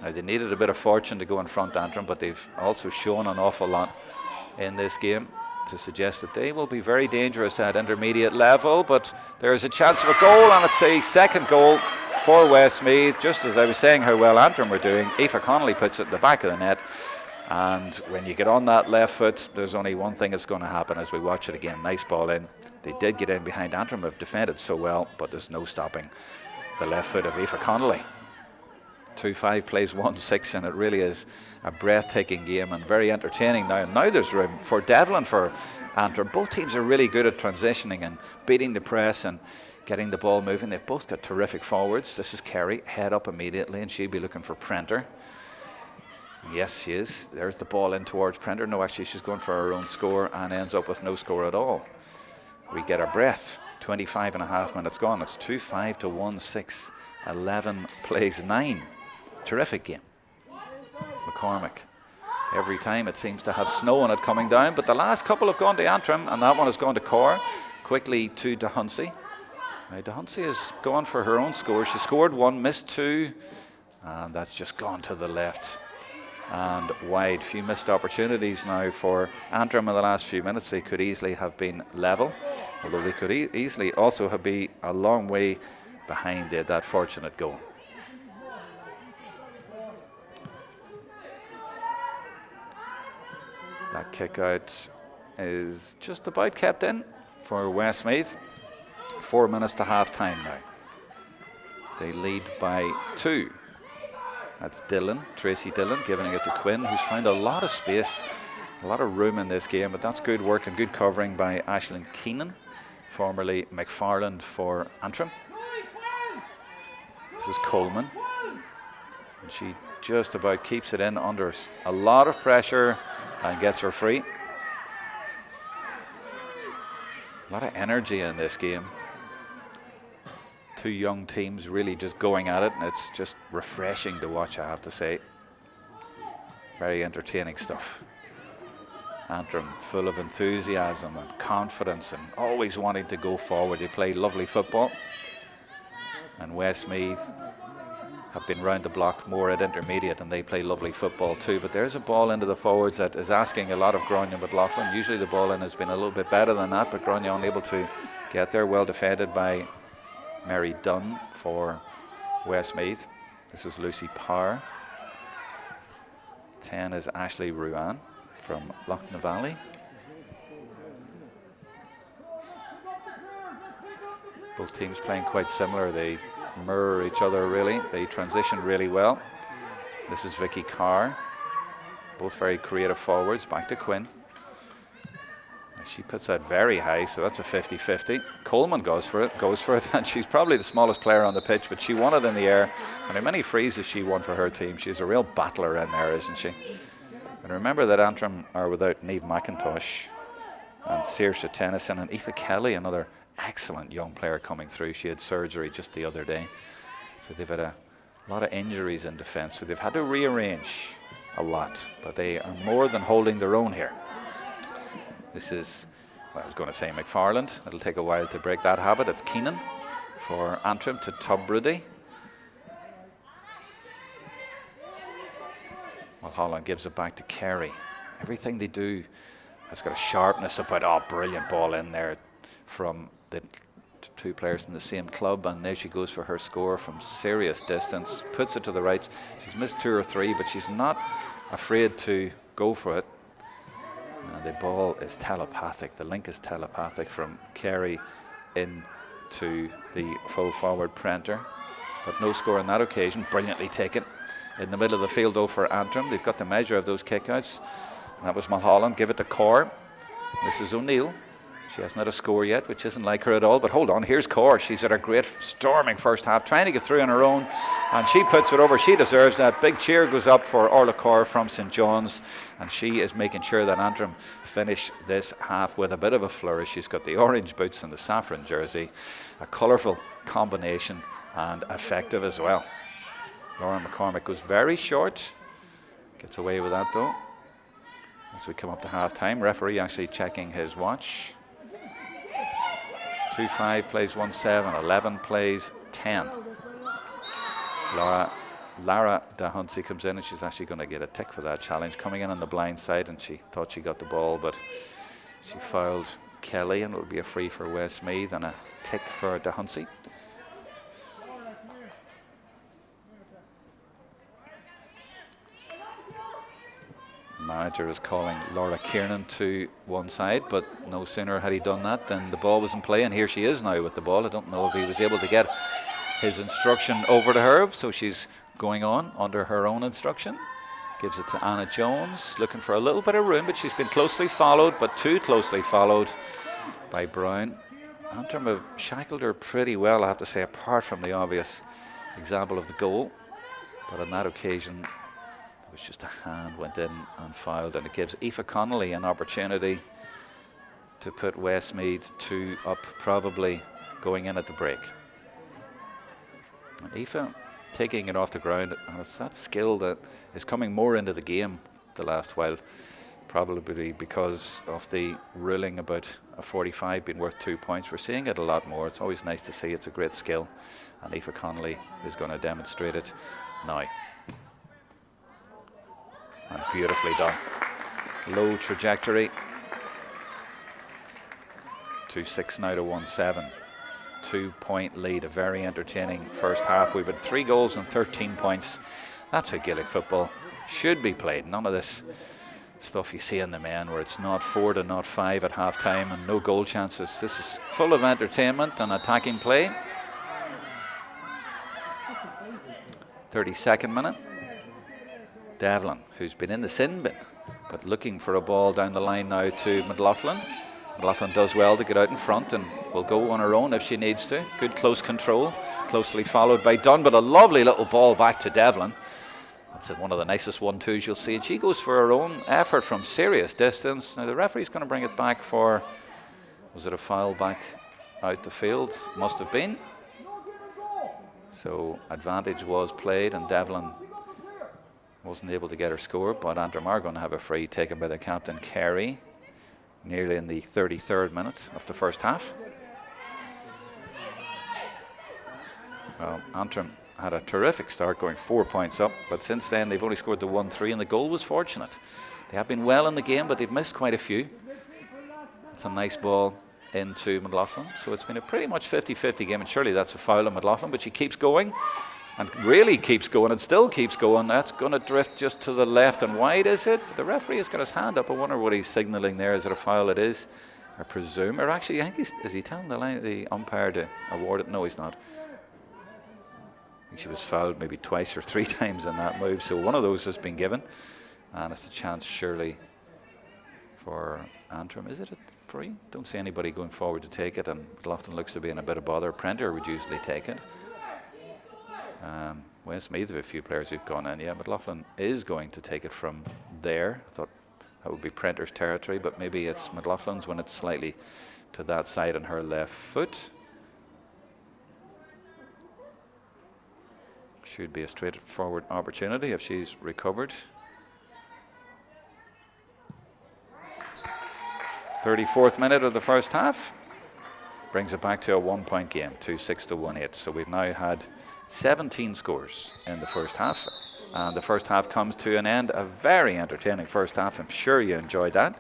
Now, they needed a bit of fortune to go in front, Antrim, but they've also shown an awful lot in this game. to suggest that they will be very dangerous at intermediate level, but there's a chance of a goal, and it's a second goal for Westmeath. Just as I was saying how well Antrim were doing, Aoife Connolly puts it in the back of the net, and when you get on that left foot, there's only one thing that's going to happen as we watch it again. Nice ball in. They did get in behind. Antrim have defended so well, but there's no stopping the left foot of Aoife Connolly. 2-5 plays 1-6, and it really is a breathtaking game and very entertaining now. And now there's room for Devlin, for Antrim. Both teams are really good at transitioning and beating the press and getting the ball moving. They've both got terrific forwards. This is Kerry, head up immediately, and she'll be looking for Prenter. Yes, she is. There's the ball in towards Prenter. No, actually, she's going for her own score and ends up with no score at all. We get our breath. 25 and a half minutes gone. It's 2-5 to 1-6. 11 plays 9. Terrific game. McCormick. Every time it seems to have snow on it coming down, but the last couple have gone to Antrim, and that one has gone to Corr. Quickly to DeHunsey. Now DeHunsey has gone for her own score. She scored one, missed two, and that's just gone to the left and wide. Few missed opportunities now for Antrim in the last few minutes. They could easily have been level, although they could easily also have been a long way behind that fortunate goal. That kick out is just about kept in for Westmeath. 4 minutes to half time now. They lead by 2. That's Dillon, Tracy Dillon, giving it to Quinn, who's found a lot of space, a lot of room in this game, but that's good work and good covering by Aisling Keenan, formerly McFarland for Antrim. This is Coleman, and she just about keeps it in under a lot of pressure and gets her free. A lot of energy in this game. Two young teams really just going at it, and it's just refreshing to watch, I have to say. Very entertaining stuff. Antrim full of enthusiasm and confidence and always wanting to go forward. They play lovely football. And Westmeath have been round the block more at intermediate, and they play lovely football too. But there's a ball into the forwards that is asking a lot of Grania McLaughlin. Usually the ball in has been a little bit better than that, but Grania unable to get there. Well defended by Mary Dunn for Westmeath. This is Lucy Power. 10 is Ashley Ruan from Loughnane Valley. Both teams playing quite similar. They mirror each other really. They transition really well. This is Vicky Carr. Both very creative forwards. Back to Quinn. She puts that very high, so that's a 50-50. Coleman goes for it, and she's probably the smallest player on the pitch, but she won it in the air. And how many frees has she won for her team? She's a real battler in there, isn't she? And remember that Antrim are without Niamh McIntosh and Saoirse Tennyson and Aoife Kelly, another excellent young player coming through. She had surgery just the other day. So they've had a lot of injuries in defence, so they've had to rearrange a lot, but they are more than holding their own here. This is, well, I was going to say McFarland. It'll take a while to break that habit. It's Keenan for Antrim to Tubridy. Well, Holland gives it back to Kerry. Everything they do has got a sharpness about. Oh, brilliant ball in there from the two players from the same club, and there she goes for her score from serious distance. Puts it to the right. She's missed 2 or 3, but she's not afraid to go for it. And the ball is telepathic. The link is telepathic from Kerry into the full forward Prenter. But no score on that occasion. Brilliantly taken. In the middle of the field though for Antrim. They've got the measure of those kickouts. And that was Mulholland. Give it to Corr. This is O'Neill. She hasn't had a score yet, which isn't like her at all. But hold on, here's Corr. She's had a great storming first half, trying to get through on her own. And she puts it over. She deserves that. Big cheer goes up for Orla Corr from St John's. And she is making sure that Antrim finish this half with a bit of a flourish. She's got the orange boots and the saffron jersey. A colourful combination and effective as well. Lauren McCormick goes very short. Gets away with that though. As we come up to half time, referee actually checking his watch. 2-5 plays 1-7, 11 plays 10. Lara DeHunsey comes in, and she's actually going to get a tick for that challenge. Coming in on the blind side, and she thought she got the ball, but She fouled Kelly, and it'll be a free for Westmeath and a tick for De Hunsey. The manager is calling Laura Kiernan to one side, but no sooner had he done that than the ball was in play, and here she is now with the ball. I don't know if he was able to get his instruction over to her, so she's going on under her own instruction. Gives it to Anna Jones, looking for a little bit of room, but she's been closely followed, but too closely followed by Brown. Antrim have shackled her pretty well, I have to say, apart from the obvious example of the goal. But on that occasion, it was just a hand went in and fouled, and it gives Aoife Connolly an opportunity to put Westmeath 2 up, probably going in at the break. And Aoife taking it off the ground, and it's that skill that is coming more into the game the last while, probably because of the ruling about a 45 being worth 2 points. We're seeing it a lot more. It's always nice to see. It's a great skill, and Aoife Connolly is going to demonstrate it now. And beautifully done. Low trajectory. 2-6 now to 1-7. 2-point lead, a very entertaining first half. We've had 3 goals and 13 points. That's how Gaelic football should be played. None of this stuff you see in the men where it's not 4 to not 5 at half time and no goal chances. This is full of entertainment and attacking play. 32nd minute. Devlin, who's been in the sin bin, but looking for a ball down the line now to McLaughlin. McLaughlin does well to get out in front and will go on her own if she needs to. Good close control, closely followed by Dunn, but a lovely little ball back to Devlin. That's one of the nicest 1-2s you'll see. And she goes for her own effort from serious distance. Now the referee's going to bring it back for, was it a foul back out the field? Must have been. So advantage was played, and Devlin wasn't able to get her score, but Antrim are going to have a free taken by the captain, Carey, nearly in the 33rd minute of the first half. Well, Antrim had a terrific start, going 4 points up, but since then they've only scored the 1-3, and the goal was fortunate. They have been well in the game, but they've missed quite a few. It's a nice ball into McLaughlin, so it's been a pretty much 50-50 game, and surely that's a foul on McLaughlin, but she keeps going, and really keeps going, and still keeps going. That's going to drift just to the left and wide, is it? The referee has got his hand up. I wonder what he's signalling there. Is it a foul? It is, I presume. Or actually, I think is he telling the umpire to award it? No, he's not. I think she was fouled maybe twice or 3 times in that move, so one of those has been given, and it's a chance surely for Antrim. Is it a free? Don't see anybody going forward to take it, and McLaughlin looks to be in a bit of bother. Prenter would usually take it. Westmeath have a few players who've gone in. Yeah, McLaughlin is going to take it from there. I thought that would be Prenter's territory, but maybe it's McLaughlin's when it's slightly to that side on her left foot. Should be a straightforward opportunity if she's recovered. 34th minute of the first half brings it back to a 1-point game, 2-6 to 1-8. So we've now had 17 scores in the first half, and the first half comes to an end. A very entertaining first half. I'm sure you enjoyed that.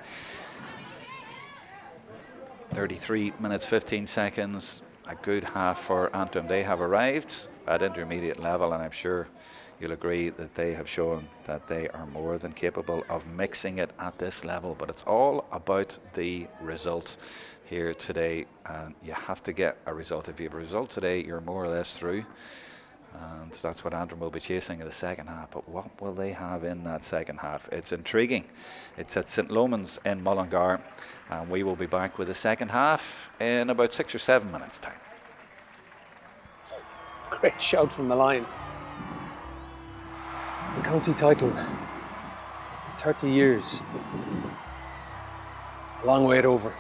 33 minutes 15 seconds, a good half for Antrim. They have arrived at intermediate level, and I'm sure you'll agree that they have shown that they are more than capable of mixing it at this level. But it's all about the result here today, and you have to get a result. If you have a result today, you're more or less through, and that's what Antrim will be chasing in the second half. But what will they have in that second half? It's intriguing. It's at St. Loman's in Mullingar, and we will be back with the second half in about 6 or 7 minutes time. Great shout from the line. The county title after 30 years. A long way over.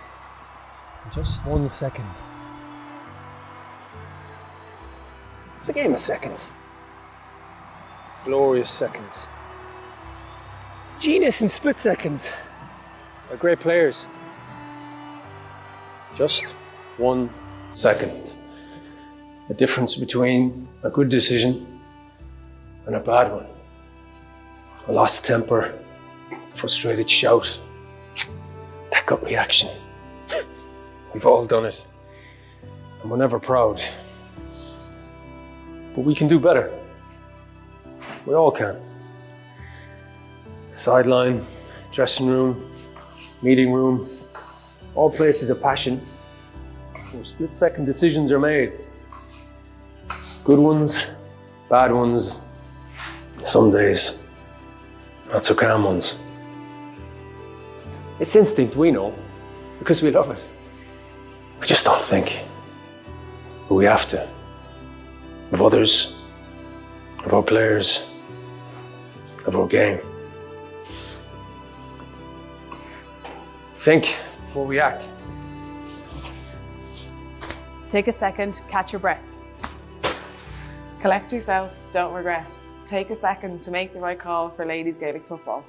Just 1 second. It's a game of seconds. Glorious seconds. Genius in split seconds. They're great players. Just 1 second. The difference between a good decision and a bad one. A lost temper, frustrated shout. That gut reaction. We've all done it. And we're never proud. But we can do better. We all can. Sideline, dressing room, meeting room, all places of passion where split-second decisions are made. Good ones, bad ones, some days, not so calm ones. It's instinct, we know, because we love it. We just don't think. But we have to. Of others, of our players, of our game. Think before we act. Take a second, catch your breath. Collect yourself, don't regret. Take a second to make the right call for ladies Gaelic football.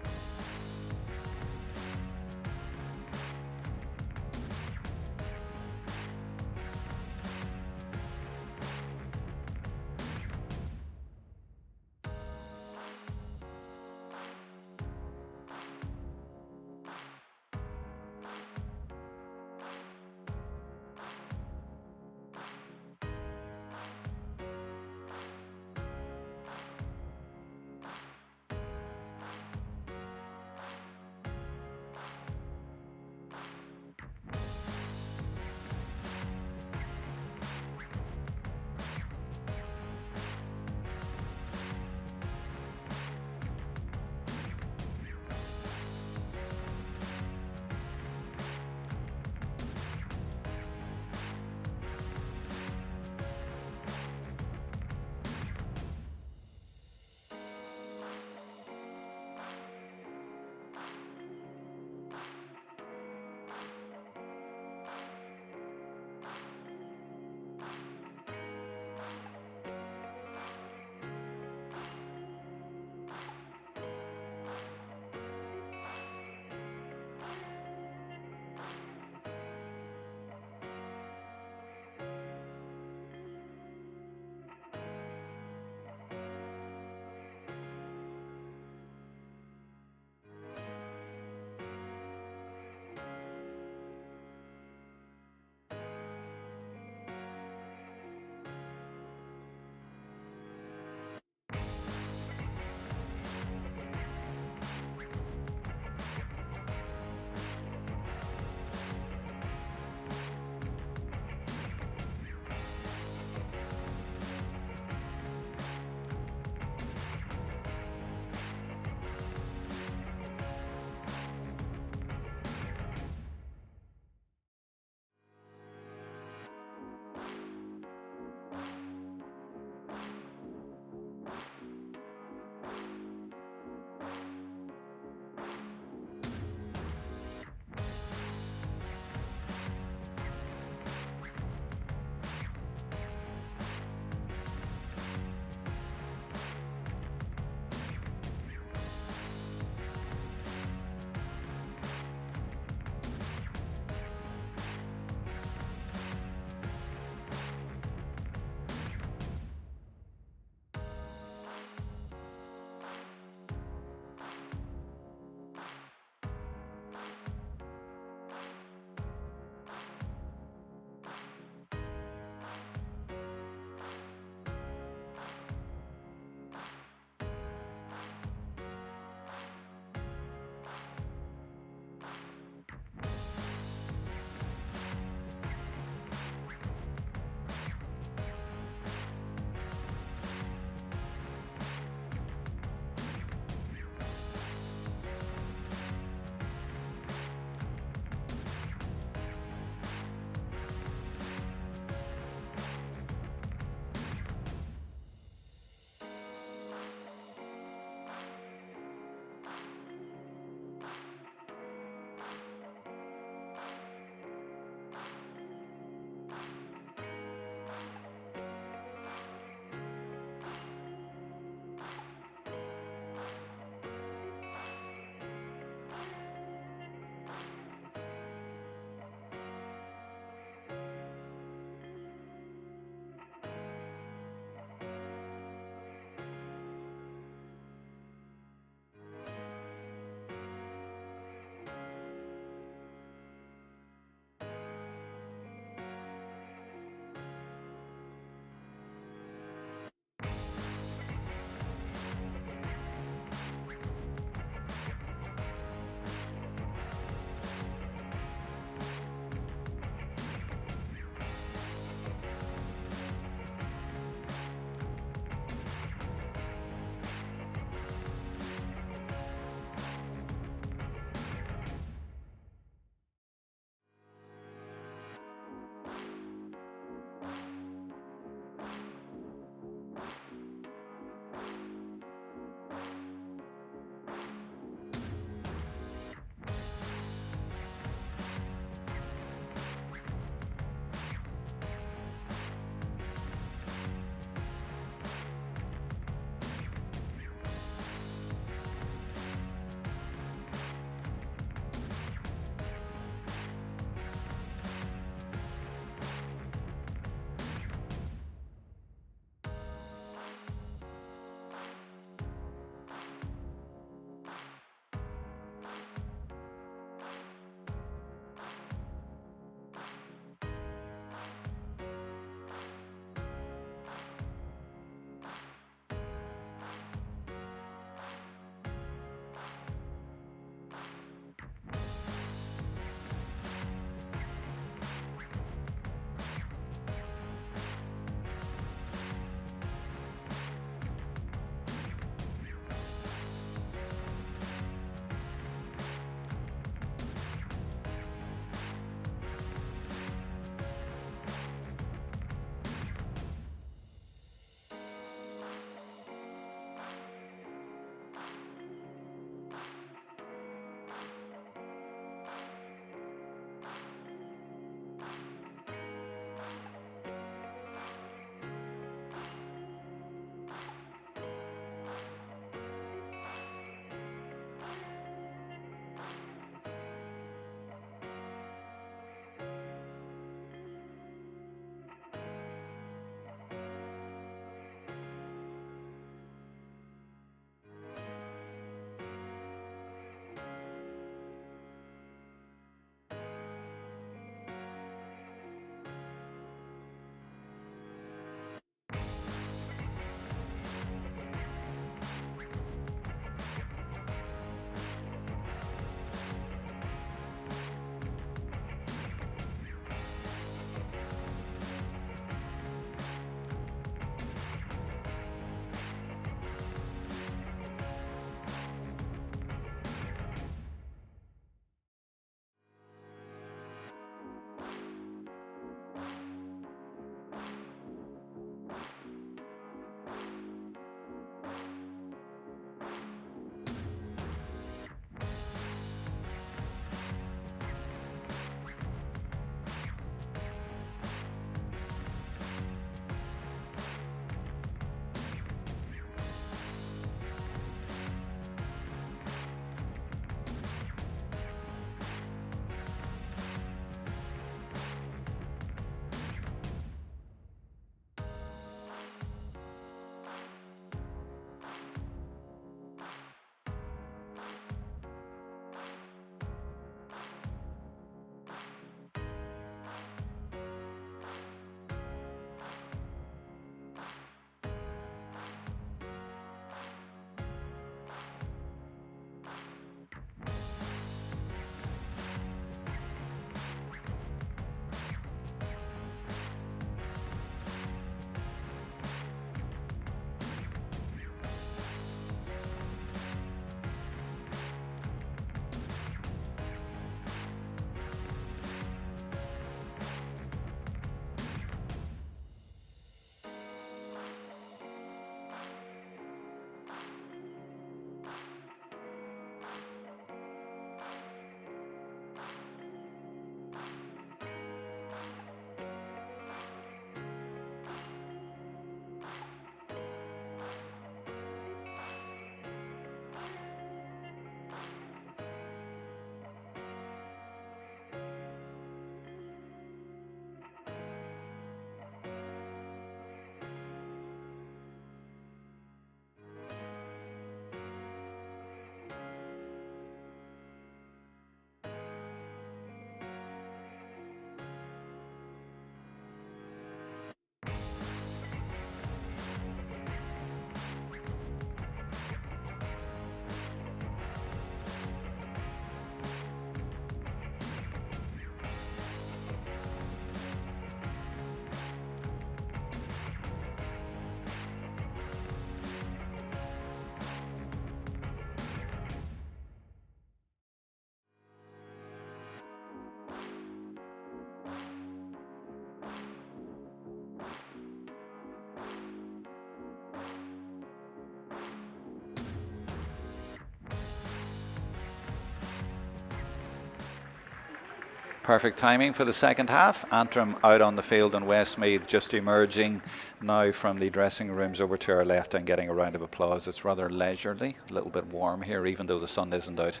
Perfect timing for the second half. Antrim out on the field and Westmeath just emerging now from the dressing rooms over to our left and getting a round of applause. It's rather leisurely, a little bit warm here even though the sun isn't out.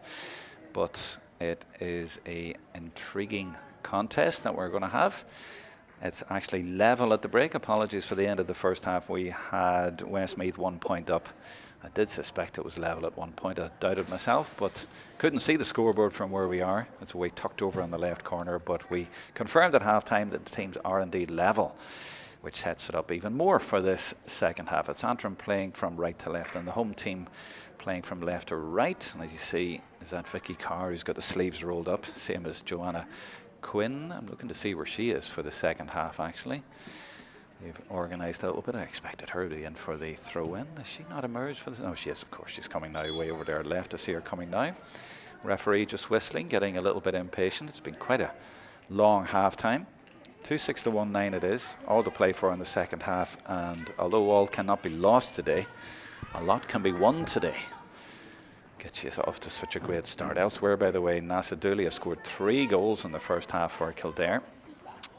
But it is a intriguing contest that we're going to have. It's actually level at the break. Apologies for the end of the first half. We had Westmeath 1 point up. I did suspect it was level at one point. I doubted myself, but couldn't see the scoreboard from where we are. It's way tucked over in the left corner, but we confirmed at half-time that the teams are indeed level, which sets it up even more for this second half. It's Antrim playing from right to left and the home team playing from left to right. And as you see, is that Vicky Carr, who's got the sleeves rolled up, same as Joanna Quinn. I'm looking to see where she is for the second half, actually. They've organised a little bit. I expected her to be in for the throw-in. Has she not emerged for this? No, she is, of course. She's coming now, way over there left. I see her coming now. Referee just whistling, getting a little bit impatient. It's been quite a long half-time. 2-6 to 1-9 it is. All to play for in the second half. And although all cannot be lost today, a lot can be won today. Gets you off to such a great start. Elsewhere, by the way, Nasa Dooley has scored 3 goals in the first half for Kildare.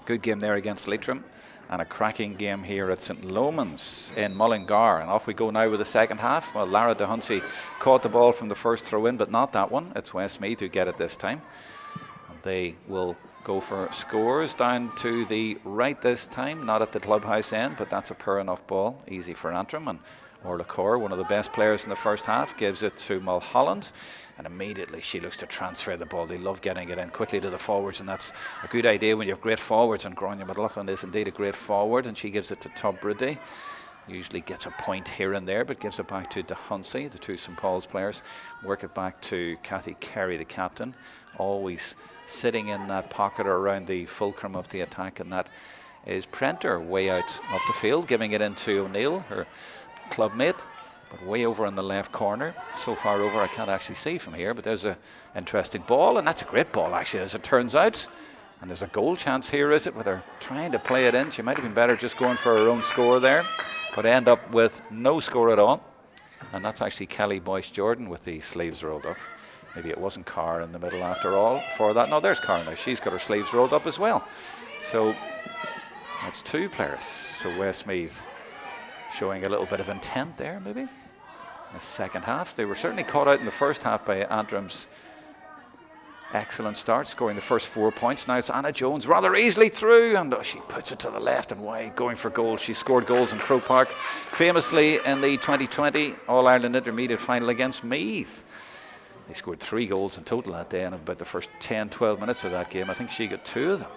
Good game there against Leitrim. And a cracking game here at St Lomans in Mullingar. And off we go now with the second half. Well, Lara de Huntsy caught the ball from the first throw-in, but not that one. It's Westmeath who get it this time. And they will go for scores down to the right this time, not at the clubhouse end, but that's a poor enough ball. Easy for Antrim. And Orla Corr, one of the best players in the first half, gives it to Mulholland. And immediately she looks to transfer the ball. They love getting it in quickly to the forwards, and that's a good idea when you have great forwards. And Grania McLaughlin is indeed a great forward, and she gives it to Tubridy. Usually gets a point here and there, but gives it back to de Huntsy. The two St Paul's players work it back to Cathy Carey, the captain, always sitting in that pocket or around the fulcrum of the attack, and that is Prenter way out of the field, giving it into O'Neill, her clubmate. But way over in the left corner, so far over I can't actually see from here, but there's an interesting ball, and that's a great ball actually as it turns out. And there's a goal chance here, is it, with her trying to play it in. She might have been better just going for her own score there, but end up with no score at all. And that's actually Kelly Boyce Jordan with the sleeves rolled up. Maybe it wasn't Carr in the middle after all for that. No, there's Carr now. She's got her sleeves rolled up as well. So that's 2 players. So Westmeath showing a little bit of intent there, maybe. The second half. They were certainly caught out in the first half by Antrim's excellent start, scoring the first 4 points. Now it's Anna Jones rather easily through, and she puts it to the left and wide, going for goals. She scored goals in Croke Park, famously in the 2020 All-Ireland Intermediate final against Meath. They scored 3 goals in total that day, and about the first 10-12 minutes of that game, I think she got 2 of them.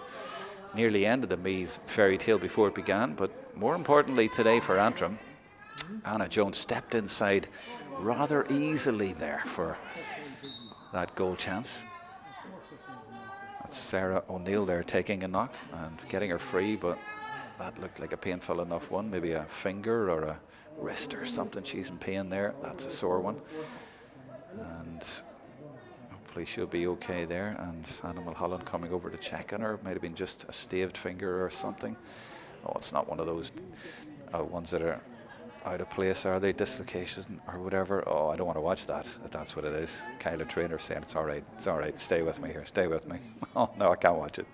Nearly ended the Meath fairy tale before it began, but more importantly today for Antrim, Anna Jones stepped inside rather easily there for that goal chance. That's Sarah O'Neill there taking a knock and getting her free, but that looked like a painful enough one. Maybe a finger or a wrist or something. She's in pain there. That's a sore one. And hopefully she'll be okay there. And Anna Mulholland coming over to check on her. Might have been just a staved finger or something. Oh, it's not one of those ones that are out of place, are they? Dislocation or whatever. Oh, I don't want to watch that if that's what it is. Kyla Trainer saying it's all right, stay with me here, stay with me. Oh no, I can't watch it.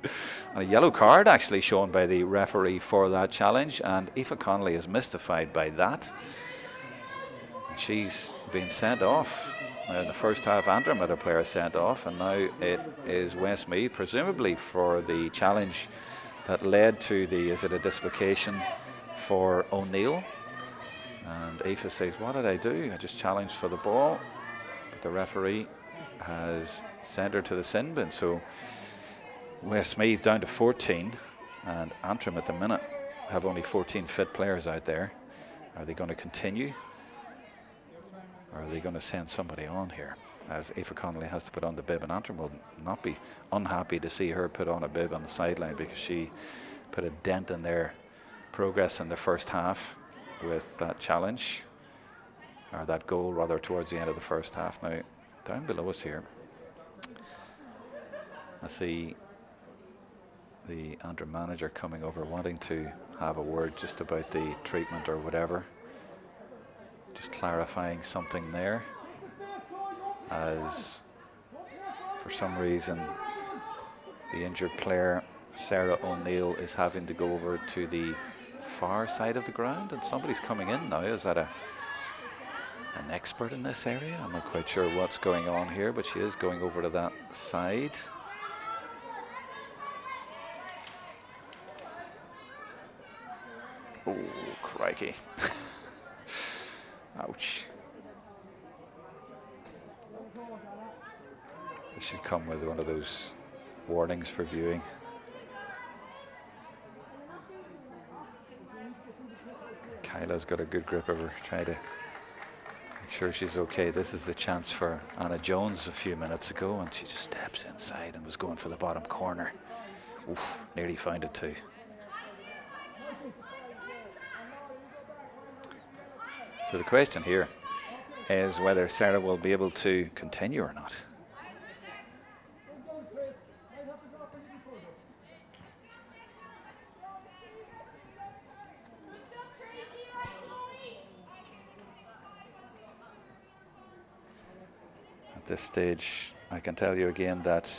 And a yellow card actually shown by the referee for that challenge, and Aoife Connolly is mystified by that. She's been sent off. In the first half, Antrim had a player sent off, and now it is Westmeath, presumably for the challenge that led to the, is it a dislocation for O'Neill? And Aoife says, what did I do? I just challenged for the ball. But the referee has sent her to the sin bin. So Westmeath down to 14. And Antrim at the minute have only 14 fit players out there. Are they going to continue? Or are they going to send somebody on here? As Aoife Connolly has to put on the bib. And Antrim will not be unhappy to see her put on a bib on the sideline, because she put a dent in their progress in the first half with that challenge, or that goal rather, towards the end of the first half. Now down below us here I see the Antrim manager coming over, wanting to have a word just about the treatment or whatever, just clarifying something there, as for some reason The injured player, Sarah O'Neill, is having to go over to the far side of the ground, and somebody's coming in now. Is that an expert in this area? I'm not quite sure what's going on here, but she is going over to that side. Oh, crikey. Ouch. This should come with one of those warnings for viewing. Kyla's got a good grip of her, trying to make sure she's okay. This is the chance for Anna Jones a few minutes ago, and she just steps inside and was going for the bottom corner. Oof, nearly found it too. So the question here is whether Sarah will be able to continue or not. At this stage, I can tell you again that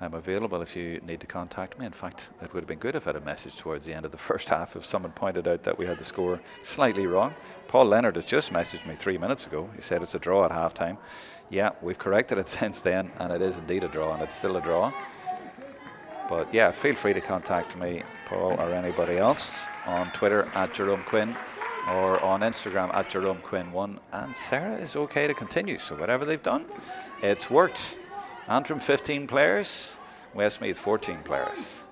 I'm available if you need to contact me. In fact, it would have been good if I had a message towards the end of the first half if someone pointed out that we had the score slightly wrong. Paul Leonard has just messaged me 3 minutes ago. He said it's a draw at halftime. Yeah, we've corrected it since then, and it is indeed a draw, and it's still a draw. But yeah, feel free to contact me, Paul, or anybody else on Twitter at Jerome Quinn or on Instagram at Jerome Quinn1. And Sarah is okay to continue, so whatever they've done, it's worked. Antrim 15 players, Westmeath 14 players.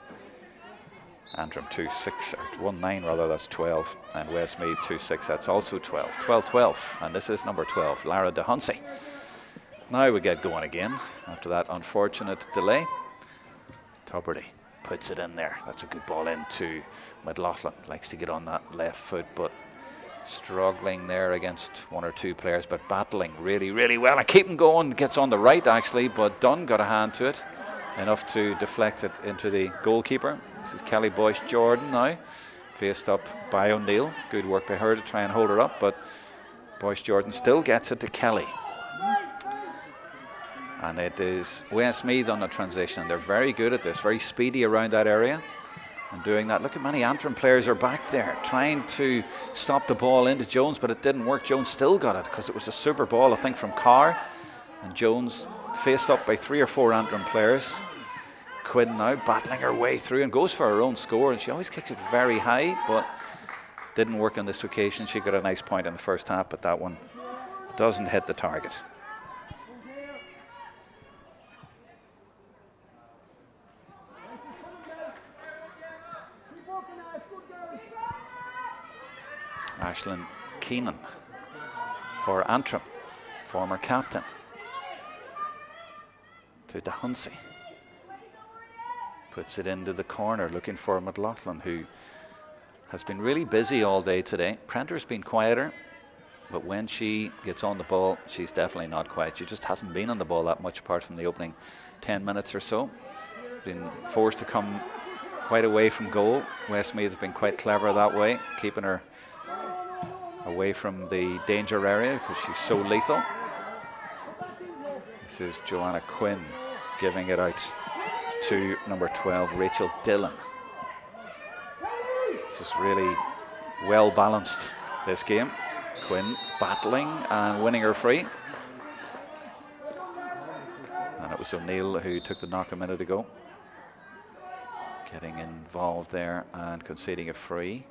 Antrim 2-6, or 1-9 rather, that's 12. And Westmeath 2-6, that's also 12. 12-12, and this is number 12, Lara de Hunsey. Now we get going again after that unfortunate delay. Tuberty puts it in there. That's a good ball into McLaughlin. Likes to get on that left foot, but struggling there against one or two players, but battling really, really well and keeping going. Gets on the right actually, but Dunn got a hand to it, enough to deflect it into the goalkeeper. This is Kelly Boyce Jordan now, faced up by O'Neill. Good work by her to try and hold her up, but Boyce Jordan still gets it to Kelly. And it is Westmeath on the transition, and they're very good at this, very speedy around that area. And doing that, look at many Antrim players are back there trying to stop the ball into Jones, but it didn't work. Jones still got it because it was a super ball, I think, from Carr. And Jones faced up by 3 or 4 Antrim players. Quinn now battling her way through and goes for her own score, and she always kicks it very high, but didn't work on this occasion. She got a nice point in the first half, but that one doesn't hit the target. Ashlyn Keenan for Antrim, former captain, to de Hunsey. Puts it into the corner, looking for McLaughlin, who has been really busy all day today. Prenter's been quieter, but when she gets on the ball, she's definitely not quiet. She just hasn't been on the ball that much apart from the opening 10 minutes or so. Been forced to come quite away from goal. Westmeath has been quite clever that way, keeping her away from the danger area because she's so lethal. This is Joanna Quinn giving it out to number 12, Rachel Dillon. It's just really well balanced, this game. Quinn battling and winning her free. And it was O'Neill who took the knock a minute ago. Getting involved there and conceding a free.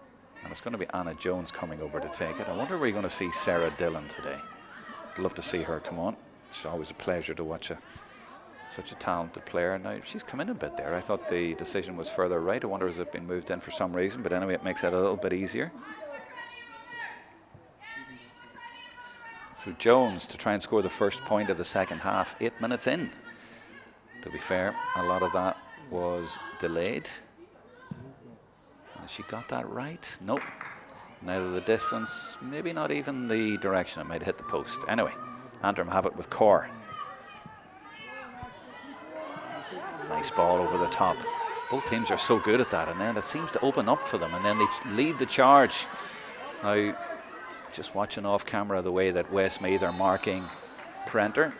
And it's going to be Anna Jones coming over to take it. I wonder if we're going to see Sarah Dillon today. I'd love to see her come on. It's always a pleasure to watch such a talented player. Now, she's come in a bit there. I thought the decision was further right. I wonder has it been moved in for some reason. But anyway, it makes it a little bit easier. So Jones to try and score the first point of the second half. 8 minutes in. To be fair, a lot of that was delayed. She got that right? Nope. Neither the distance, maybe not even the direction. It might hit the post. Anyway, Antrim have it with Corr. Nice ball over the top. Both teams are so good at that, and then it seems to open up for them, and then they lead the charge. Now, just watching off camera the way that Westmeath are marking Prenter.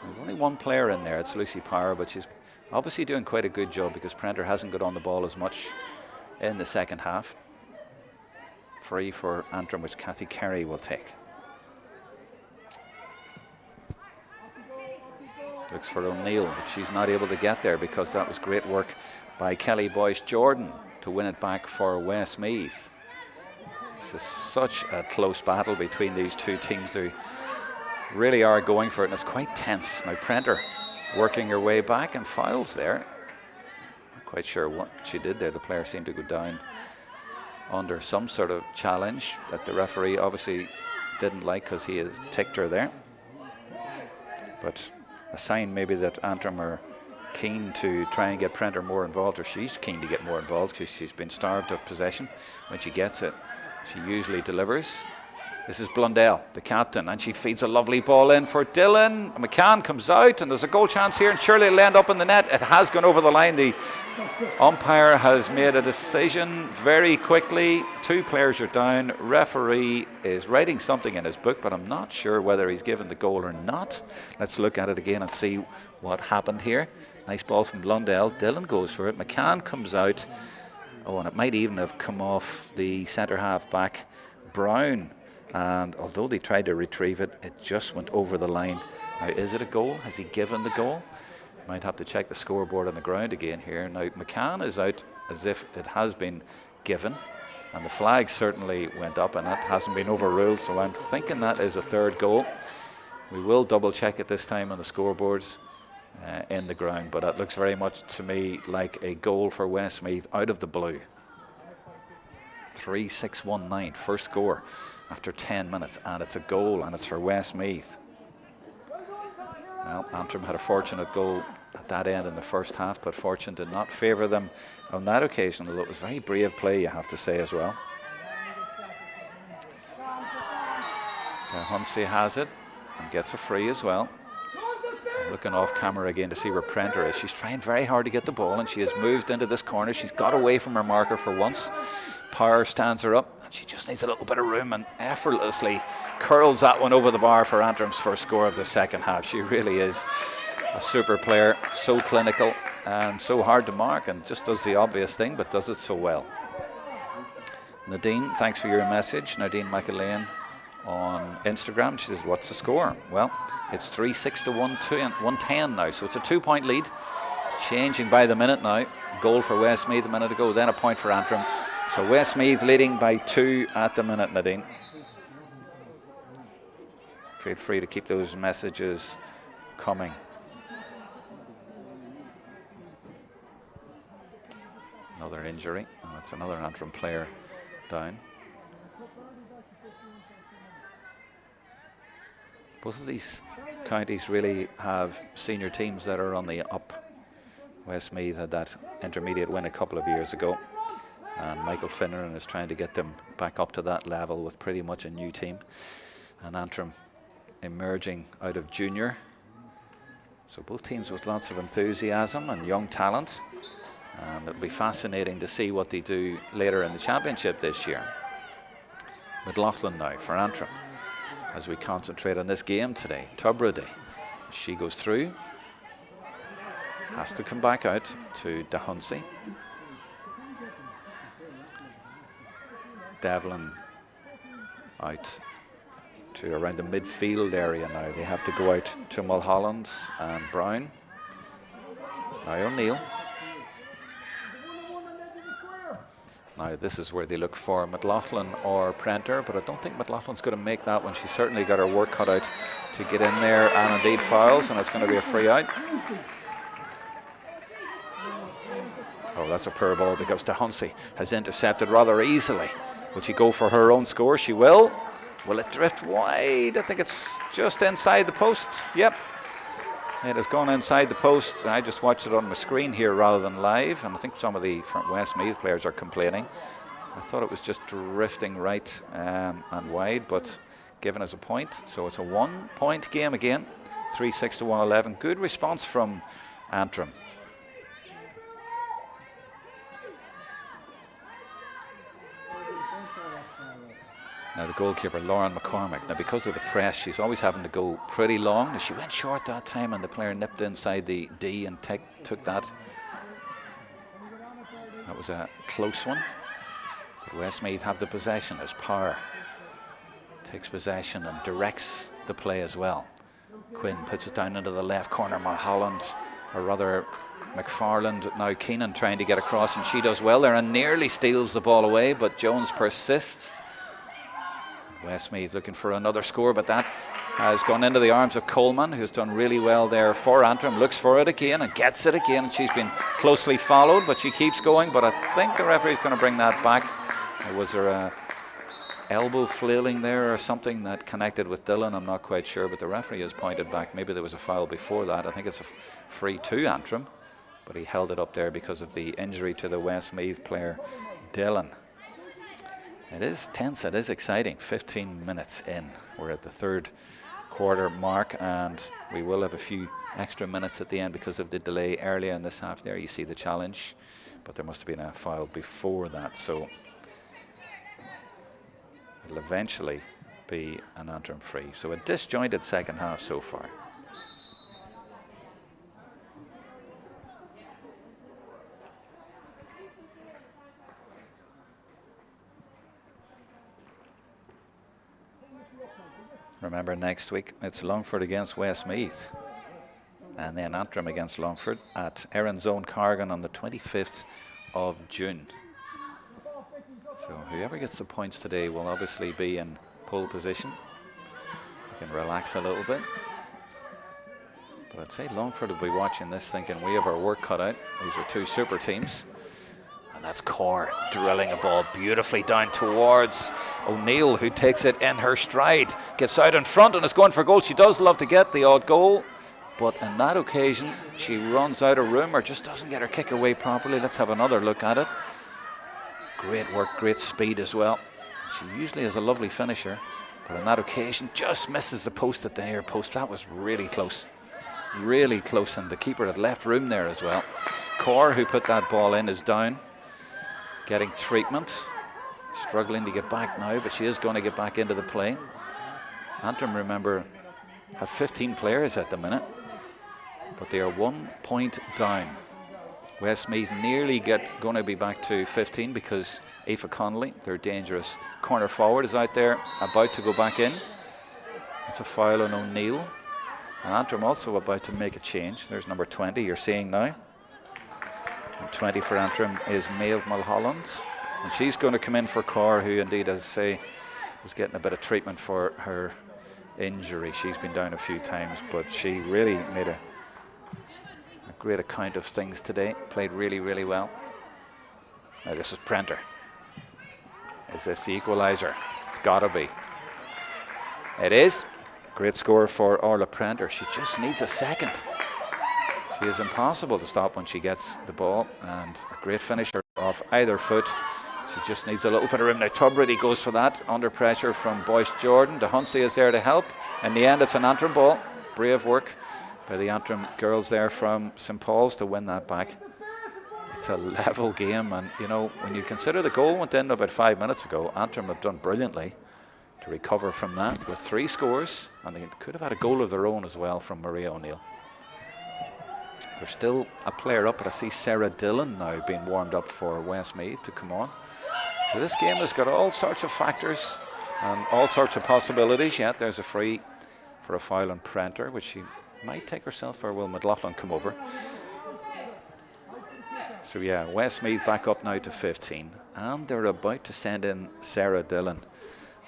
There's only one player in there, it's Lucy Power, but she's obviously doing quite a good job because Prenter hasn't got on the ball as much in the second half. Free for Antrim, which Kathy Carey will take. Looks for O'Neill, but she's not able to get there because that was great work by Kelly Boyce Jordan to win it back for Westmeath. This is such a close battle between these two teams who really are going for it, and it's quite tense. Now Prenter working her way back and fouls there. Not quite sure what she did there. The player seemed to go down under some sort of challenge that the referee obviously didn't like because he has ticked her there. But a sign maybe that Antrim are keen to try and get Prenter more involved, or she's keen to get more involved because she's been starved of possession. When she gets it, she usually delivers. This is Blundell, the captain, and she feeds a lovely ball in for Dylan. McCann comes out, and there's a goal chance here, and surely it'll end up in the net. It has gone over the line. The umpire has made a decision very quickly. 2 players are down. Referee is writing something in his book, but I'm not sure whether he's given the goal or not. Let's look at it again and see what happened here. Nice ball from Blundell. Dylan goes for it. McCann comes out. Oh, and it might even have come off the centre half back, Brown. And although they tried to retrieve it, it just went over the line. Now, is it a goal? Has he given the goal? Might have to check the scoreboard on the ground again here. Now, McCann is out as if it has been given, and the flag certainly went up, and that hasn't been overruled, so I'm thinking that is a 3rd goal. We will double check it this time on the scoreboards in the ground, but it looks very much to me like a goal for Westmeath out of the blue. 3-6-1-9, first score after 10 minutes, and it's a goal, and it's for Westmeath. Well, Antrim had a fortunate goal at that end in the first half, but fortune did not favour them on that occasion, although it was very brave play, you have to say as well. Hunsey has it and gets a free as well. I'm looking off camera again to see where Prenter is. She's trying very hard to get the ball, and she has moved into this corner. She's got away from her marker for once. Power stands her up, and she just needs a little bit of room and effortlessly curls that one over the bar for Antrim's first score of the second half. She really is a super player, so clinical and so hard to mark, and just does the obvious thing but does it so well. Nadine, thanks for your message. Nadine McAlean on Instagram, she says, what's the score? Well, it's 3-6 to 110 now, so it's a 2-point lead, changing by the minute now. Goal for Westmeath a minute ago, then a point for Antrim. So Westmeath leading by 2 at the minute, Nadine. Feel free to keep those messages coming. Another injury, and it's another Antrim player down. Both of these counties really have senior teams that are on the up. Westmeath had that intermediate win a couple of years ago, and Michael Finneran is trying to get them back up to that level with pretty much a new team. And Antrim emerging out of junior. So both teams with lots of enthusiasm and young talent. And it'll be fascinating to see what they do later in the championship this year. McLaughlin now for Antrim as we concentrate on this game today. Tubridy, she goes through, has to come back out to Dahunsey. Devlin out to around the midfield area now. They have to go out to Mulholland and Brown. Now O'Neill. Now this is where they look for McLaughlin or Prenter, but I don't think McLaughlin's going to make that one. She's certainly got her work cut out to get in there, and indeed fouls, and it's going to be a free out. Oh, that's a poor ball because Dahunsey has intercepted rather easily. Will she go for her own score? She will. Will it drift wide? I think it's just inside the post. Yep. It has gone inside the post. I just watched it on my screen here rather than live, and I think some of the Westmeath players are complaining. I thought it was just drifting right and wide, but given as a point. So it's a 1-point game again, 3-6 to 111. Good response from Antrim. Now the goalkeeper, Lauren McCormick. Now because of the press, she's always having to go pretty long. Now she went short that time and the player nipped inside the D and took that. That was a close one. But Westmeath have the possession as Power takes possession and directs the play as well. Quinn puts it down into the left corner. Mulholland, or rather McFarland, now Keenan trying to get across, and she does well there and nearly steals the ball away, but Jones persists. Westmeath looking for another score, but that has gone into the arms of Coleman, who's done really well there for Antrim. Looks for it again and gets it again, and she's been closely followed, but she keeps going. But I think the referee's going to bring that back. Was there a elbow flailing there or something that connected with Dillon? I'm not quite sure, but the referee has pointed back. Maybe there was a foul before that. I think it's a free to Antrim, but he held it up there because of the injury to the Westmeath player, Dillon. It is tense, it is exciting. 15 minutes in. We're at the third quarter mark, and we will have a few extra minutes at the end because of the delay earlier in this half there. You see the challenge, but there must have been a foul before that, so it'll eventually be an Antrim free. So a disjointed second half so far. Remember, next week it's Longford against Westmeath, and then Antrim against Longford at Erin's Own Cargan on the 25th of June. So whoever gets the points today will obviously be in pole position. You can relax a little bit. But I'd say Longford will be watching this thinking we have our work cut out. These are two super teams. And that's Corr drilling a ball beautifully down towards O'Neill, who takes it in her stride, gets out in front and is going for goal. She does love to get the odd goal, but in that occasion she runs out of room or just doesn't get her kick away properly. Let's have another look at it. Great work, great speed as well. She usually is a lovely finisher, but on that occasion just misses the post at the near post. That was really close, and the keeper had left room there as well. Corr, who put that ball in, is down, getting treatment, struggling to get back now, but she is going to get back into the play. Antrim, remember, have 15 players at the minute, but they are 1 point down. Westmeath nearly going to be back to 15 because Aoife Connolly, their dangerous corner forward, is out there about to go back in. It's a foul on O'Neill. And Antrim also about to make a change. There's number 20 you're seeing now. And 20 for Antrim is Maeve Mulholland. And she's going to come in for Corr, who indeed, as I say, was getting a bit of treatment for her injury. She's been down a few times, but she really made a great account of things today. Played really, really well. Now this is Prenter. Is this the equaliser? It's got to be. It is. Great score for Orla Prenter. She just needs a second. She is impossible to stop when she gets the ball, and a great finisher off either foot. She just needs a little bit of room. Now Tubridy goes for that, under pressure from Boyce Jordan. De Hunsey is there to help. In the end, it's an Antrim ball. Brave work by the Antrim girls there from St Paul's to win that back. It's a level game, and you know, when you consider the goal went in about 5 minutes ago, Antrim have done brilliantly to recover from that with 3 scores, and they could have had a goal of their own as well from Maria O'Neill. There's still a player up, but I see Sarah Dillon now being warmed up for Westmeath to come on. So this game has got all sorts of factors and all sorts of possibilities. Yet there's a free for a foul on Prenter, which she might take herself, or will McLaughlin come over? So yeah, Westmeath back up now to 15, and they're about to send in Sarah Dillon.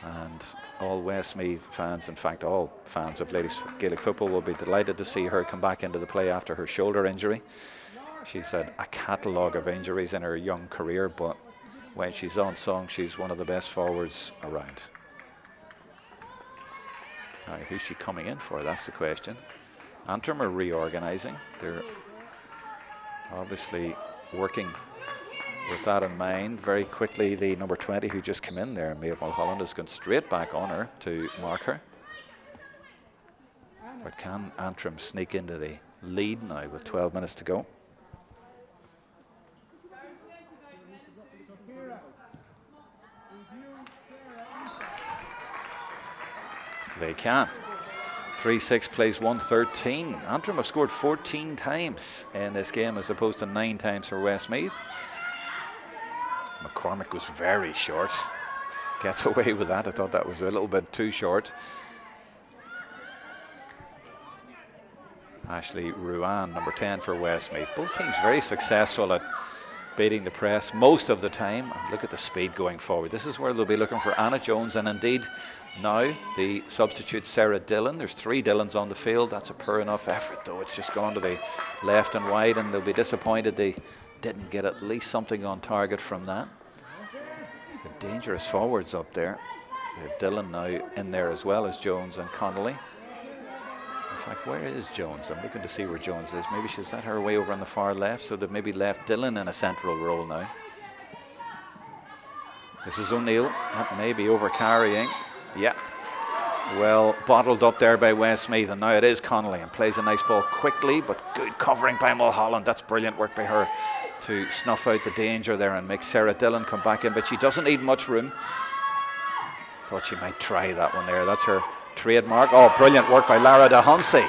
And all Westmeath fans, in fact all fans of ladies Gaelic football, will be delighted to see her come back into the play after her shoulder injury. She's had a catalogue of injuries in her young career, but when she's on song, she's one of the best forwards around. Now, who's she coming in for? That's the question. Antrim are reorganising. They're obviously working with that in mind. Very quickly, the number 20 who just came in there, Maeve Mulholland, has gone straight back on her to mark her. But can Antrim sneak into the lead now with 12 minutes to go? They can. 3-6 plays 113. Antrim have scored 14 times in this game as opposed to 9 times for Westmeath. McCormick was very short. Gets away with that. I thought that was a little bit too short. Ashley Ruan, number 10 for Westmeath. Both teams very successful at beating the press most of the time. And look at the speed going forward. This is where they'll be looking for Anna Jones, and indeed now the substitute Sarah Dillon. There's 3 Dillons on the field. That's a poor enough effort, though. It's just gone to the left and wide, and they'll be disappointed they didn't get at least something on target from that. They've dangerous forwards up there. They have Dillon now in there as well as Jones and Connolly. In fact, where is Jones? I'm looking to see where Jones is. Maybe she's at her way over on the far left, so they've maybe left Dillon in a central role now. This is O'Neill. That may be over carrying. Yeah. Well bottled up there by Westmeath, and now it is Connolly, and plays a nice ball quickly, but good covering by Mulholland. That's brilliant work by her to snuff out the danger there and make Sarah Dillon come back in, but she doesn't need much room. Thought she might try that one there. That's her trademark. Oh, brilliant work by Lara de Hunsey.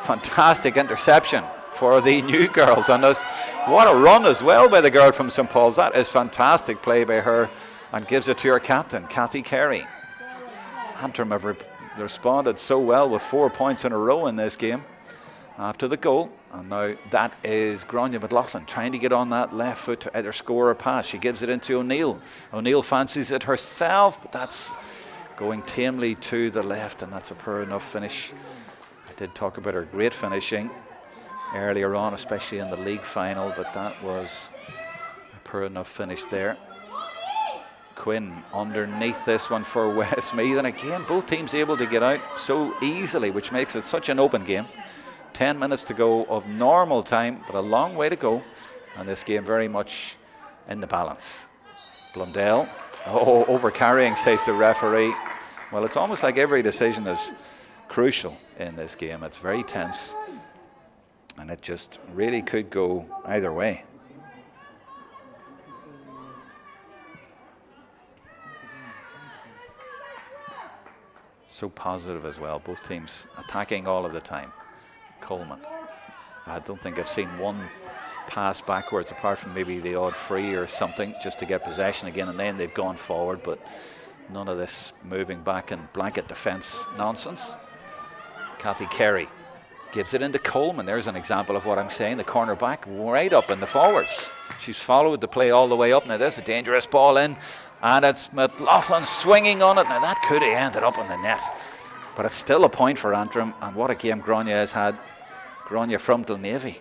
Fantastic interception for the new girls on this. What a run as well by the girl from St. Paul's. That is fantastic play by her, and gives it to her captain, Kathy Carey. Antrim have responded so well with 4 points in a row in this game after the goal. And now that is Grania McLaughlin trying to get on that left foot to either score or pass. She gives it into O'Neill. O'Neill fancies it herself, but that's going tamely to the left, and that's a poor enough finish. I did talk about her great finishing earlier on, especially in the league final, but that was a poor enough finish there. Quinn underneath this one for Westmeath, and again both teams able to get out so easily, which makes it such an open game. 10 minutes to go of normal time, but a long way to go, and this game very much in the balance. Blundell, over carrying, says the referee. Well, it's almost like every decision is crucial in this game. It's very tense, and it just really could go either way. So positive as well, both teams attacking all of the time. Coleman, I don't think I've seen one pass backwards apart from maybe the odd free or something just to get possession again, and then they've gone forward, but none of this moving back and blanket defence nonsense. Kathy Carey gives it into Coleman. There's an example of what I'm saying. The corner back right up in the forwards. She's followed the play all the way up. Now there's a dangerous ball in, and it's McLaughlin swinging on it. Now that could have ended up in the net, but it's still a point for Antrim, and what a game Grania has had. Grania from Dunleavy.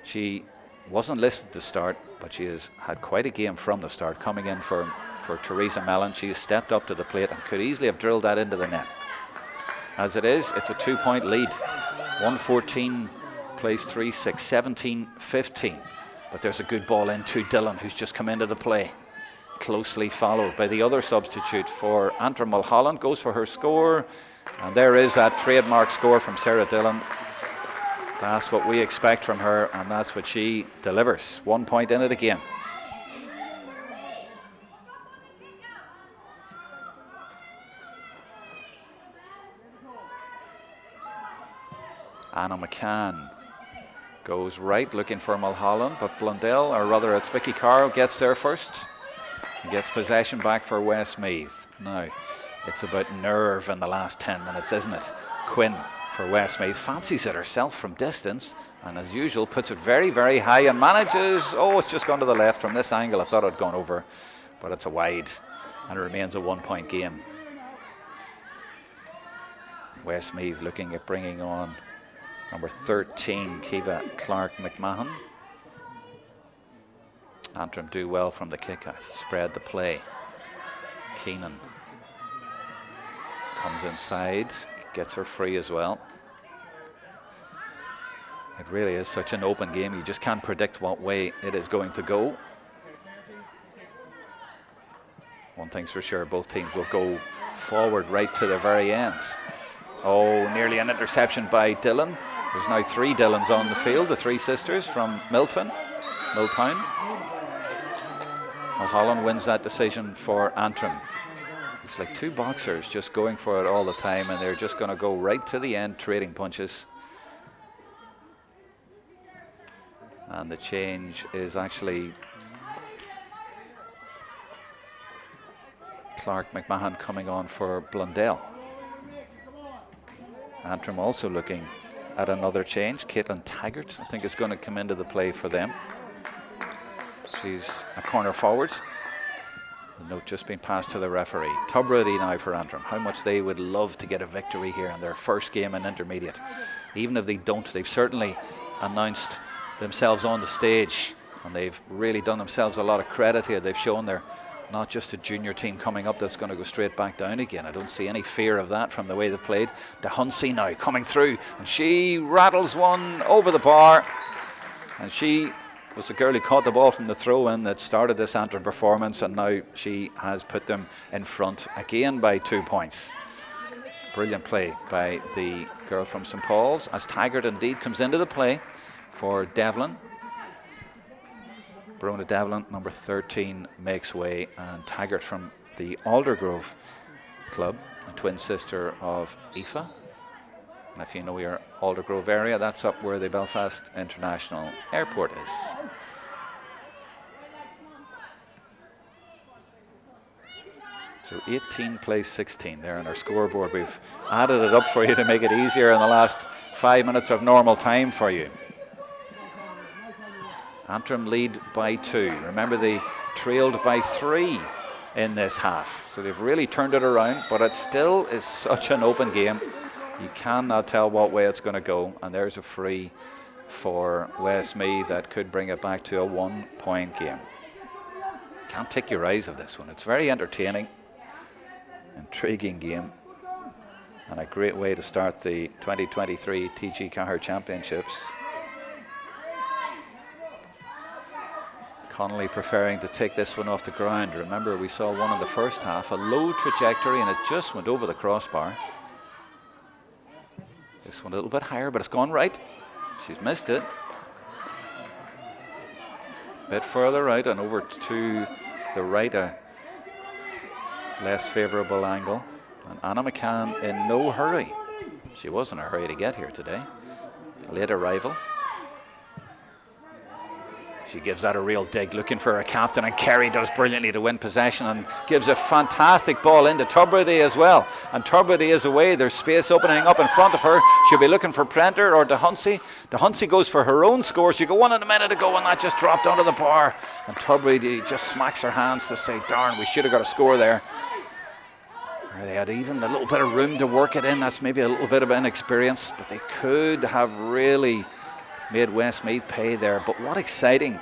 She wasn't listed to start, but she has had quite a game from the start, coming in for Teresa Mellon. She has stepped up to the plate and could easily have drilled that into the net. As it is, it's a 2-point lead. 114 plays 3-6, 17-15. But there's a good ball into Dillon, who's just come into the play. Closely followed by the other substitute for Antrim, Mulholland, goes for her score. And there is that trademark score from Sarah Dillon. That's what we expect from her, and that's what she delivers. 1 point in it again. Anna McCann goes right, looking for Mulholland, but Blundell, or rather it's Vicky Carroll, gets there first. And gets possession back for Westmeath. Now, it's about nerve in the last 10 minutes, isn't it? Quinn for Westmeath fancies it herself from distance, and as usual puts it very, very high and manages, it's just gone to the left. From this angle I thought it had gone over, but it's a wide, and it remains a 1-point game. Westmeath looking at bringing on number 13, Kiva Clark-McMahon. Antrim do well from the kick-out, spread the play. Keenan comes inside, gets her free as well. It really is such an open game, you just can't predict what way it is going to go. One thing's for sure, both teams will go forward right to the very end. Nearly an interception by Dillon. There's now 3 Dillons on the field, the 3 sisters from Milltown. Mulholland wins that decision for Antrim. It's like two boxers just going for it all the time, and they're just going to go right to the end, trading punches. And the change is actually Clark McMahon coming on for Blundell. Antrim also looking at another change. Caitlin Taggart, I think, is going to come into the play for them. She's a corner forward. The note just been passed to the referee. Tubridy now for Antrim. How much they would love to get a victory here in their first game in intermediate. Even if they don't, they've certainly announced themselves on the stage, and they've really done themselves a lot of credit here. They've shown they're not just a junior team coming up that's going to go straight back down again. I don't see any fear of that from the way they've played. DeHunsey now coming through, and she rattles one over the bar, and she was the girl who caught the ball from the throw-in that started this Antrim performance, and now she has put them in front again by 2 points. Brilliant play by the girl from St. Paul's, as Taggart indeed comes into the play for Devlin. Brona Devlin, number 13, makes way, and Taggart from the Aldergrove club, a twin sister of Aoife. And if you know your Aldergrove area, that's up where the Belfast International Airport is. So 18 plays 16 there on our scoreboard. We've added it up for you to make it easier in the last 5 minutes of normal time for you. Antrim lead by 2. Remember, they trailed by 3 in this half. So they've really turned it around, but it still is such an open game. You cannot tell what way it's going to go. And there's a free for Westmeath that could bring it back to a 1-point game. Can't take your eyes off this one. It's very entertaining, intriguing game, and a great way to start the 2023 TG4 Championships. Connolly preferring to take this one off the ground. Remember, we saw one in the first half, a low trajectory, and it just went over the crossbar. This one a little bit higher, but it's gone right. She's missed it. Bit further out and over to the right, a less favourable angle. And Anna McCann in no hurry. She was in a hurry to get here today. A late arrival. She gives that a real dig, looking for her captain, and Kerry does brilliantly to win possession and gives a fantastic ball into Tubridy as well. And Tubridy is away. There's space opening up in front of her. She'll be looking for Prenter or DeHunsey. DeHunsey goes for her own score. She got one in a minute ago, and that just dropped onto the bar. And Tubridy just smacks her hands to say, darn, we should have got a score there. They had even a little bit of room to work it in. That's maybe a little bit of inexperience, but they could have really made Westmeath pay there. But what exciting,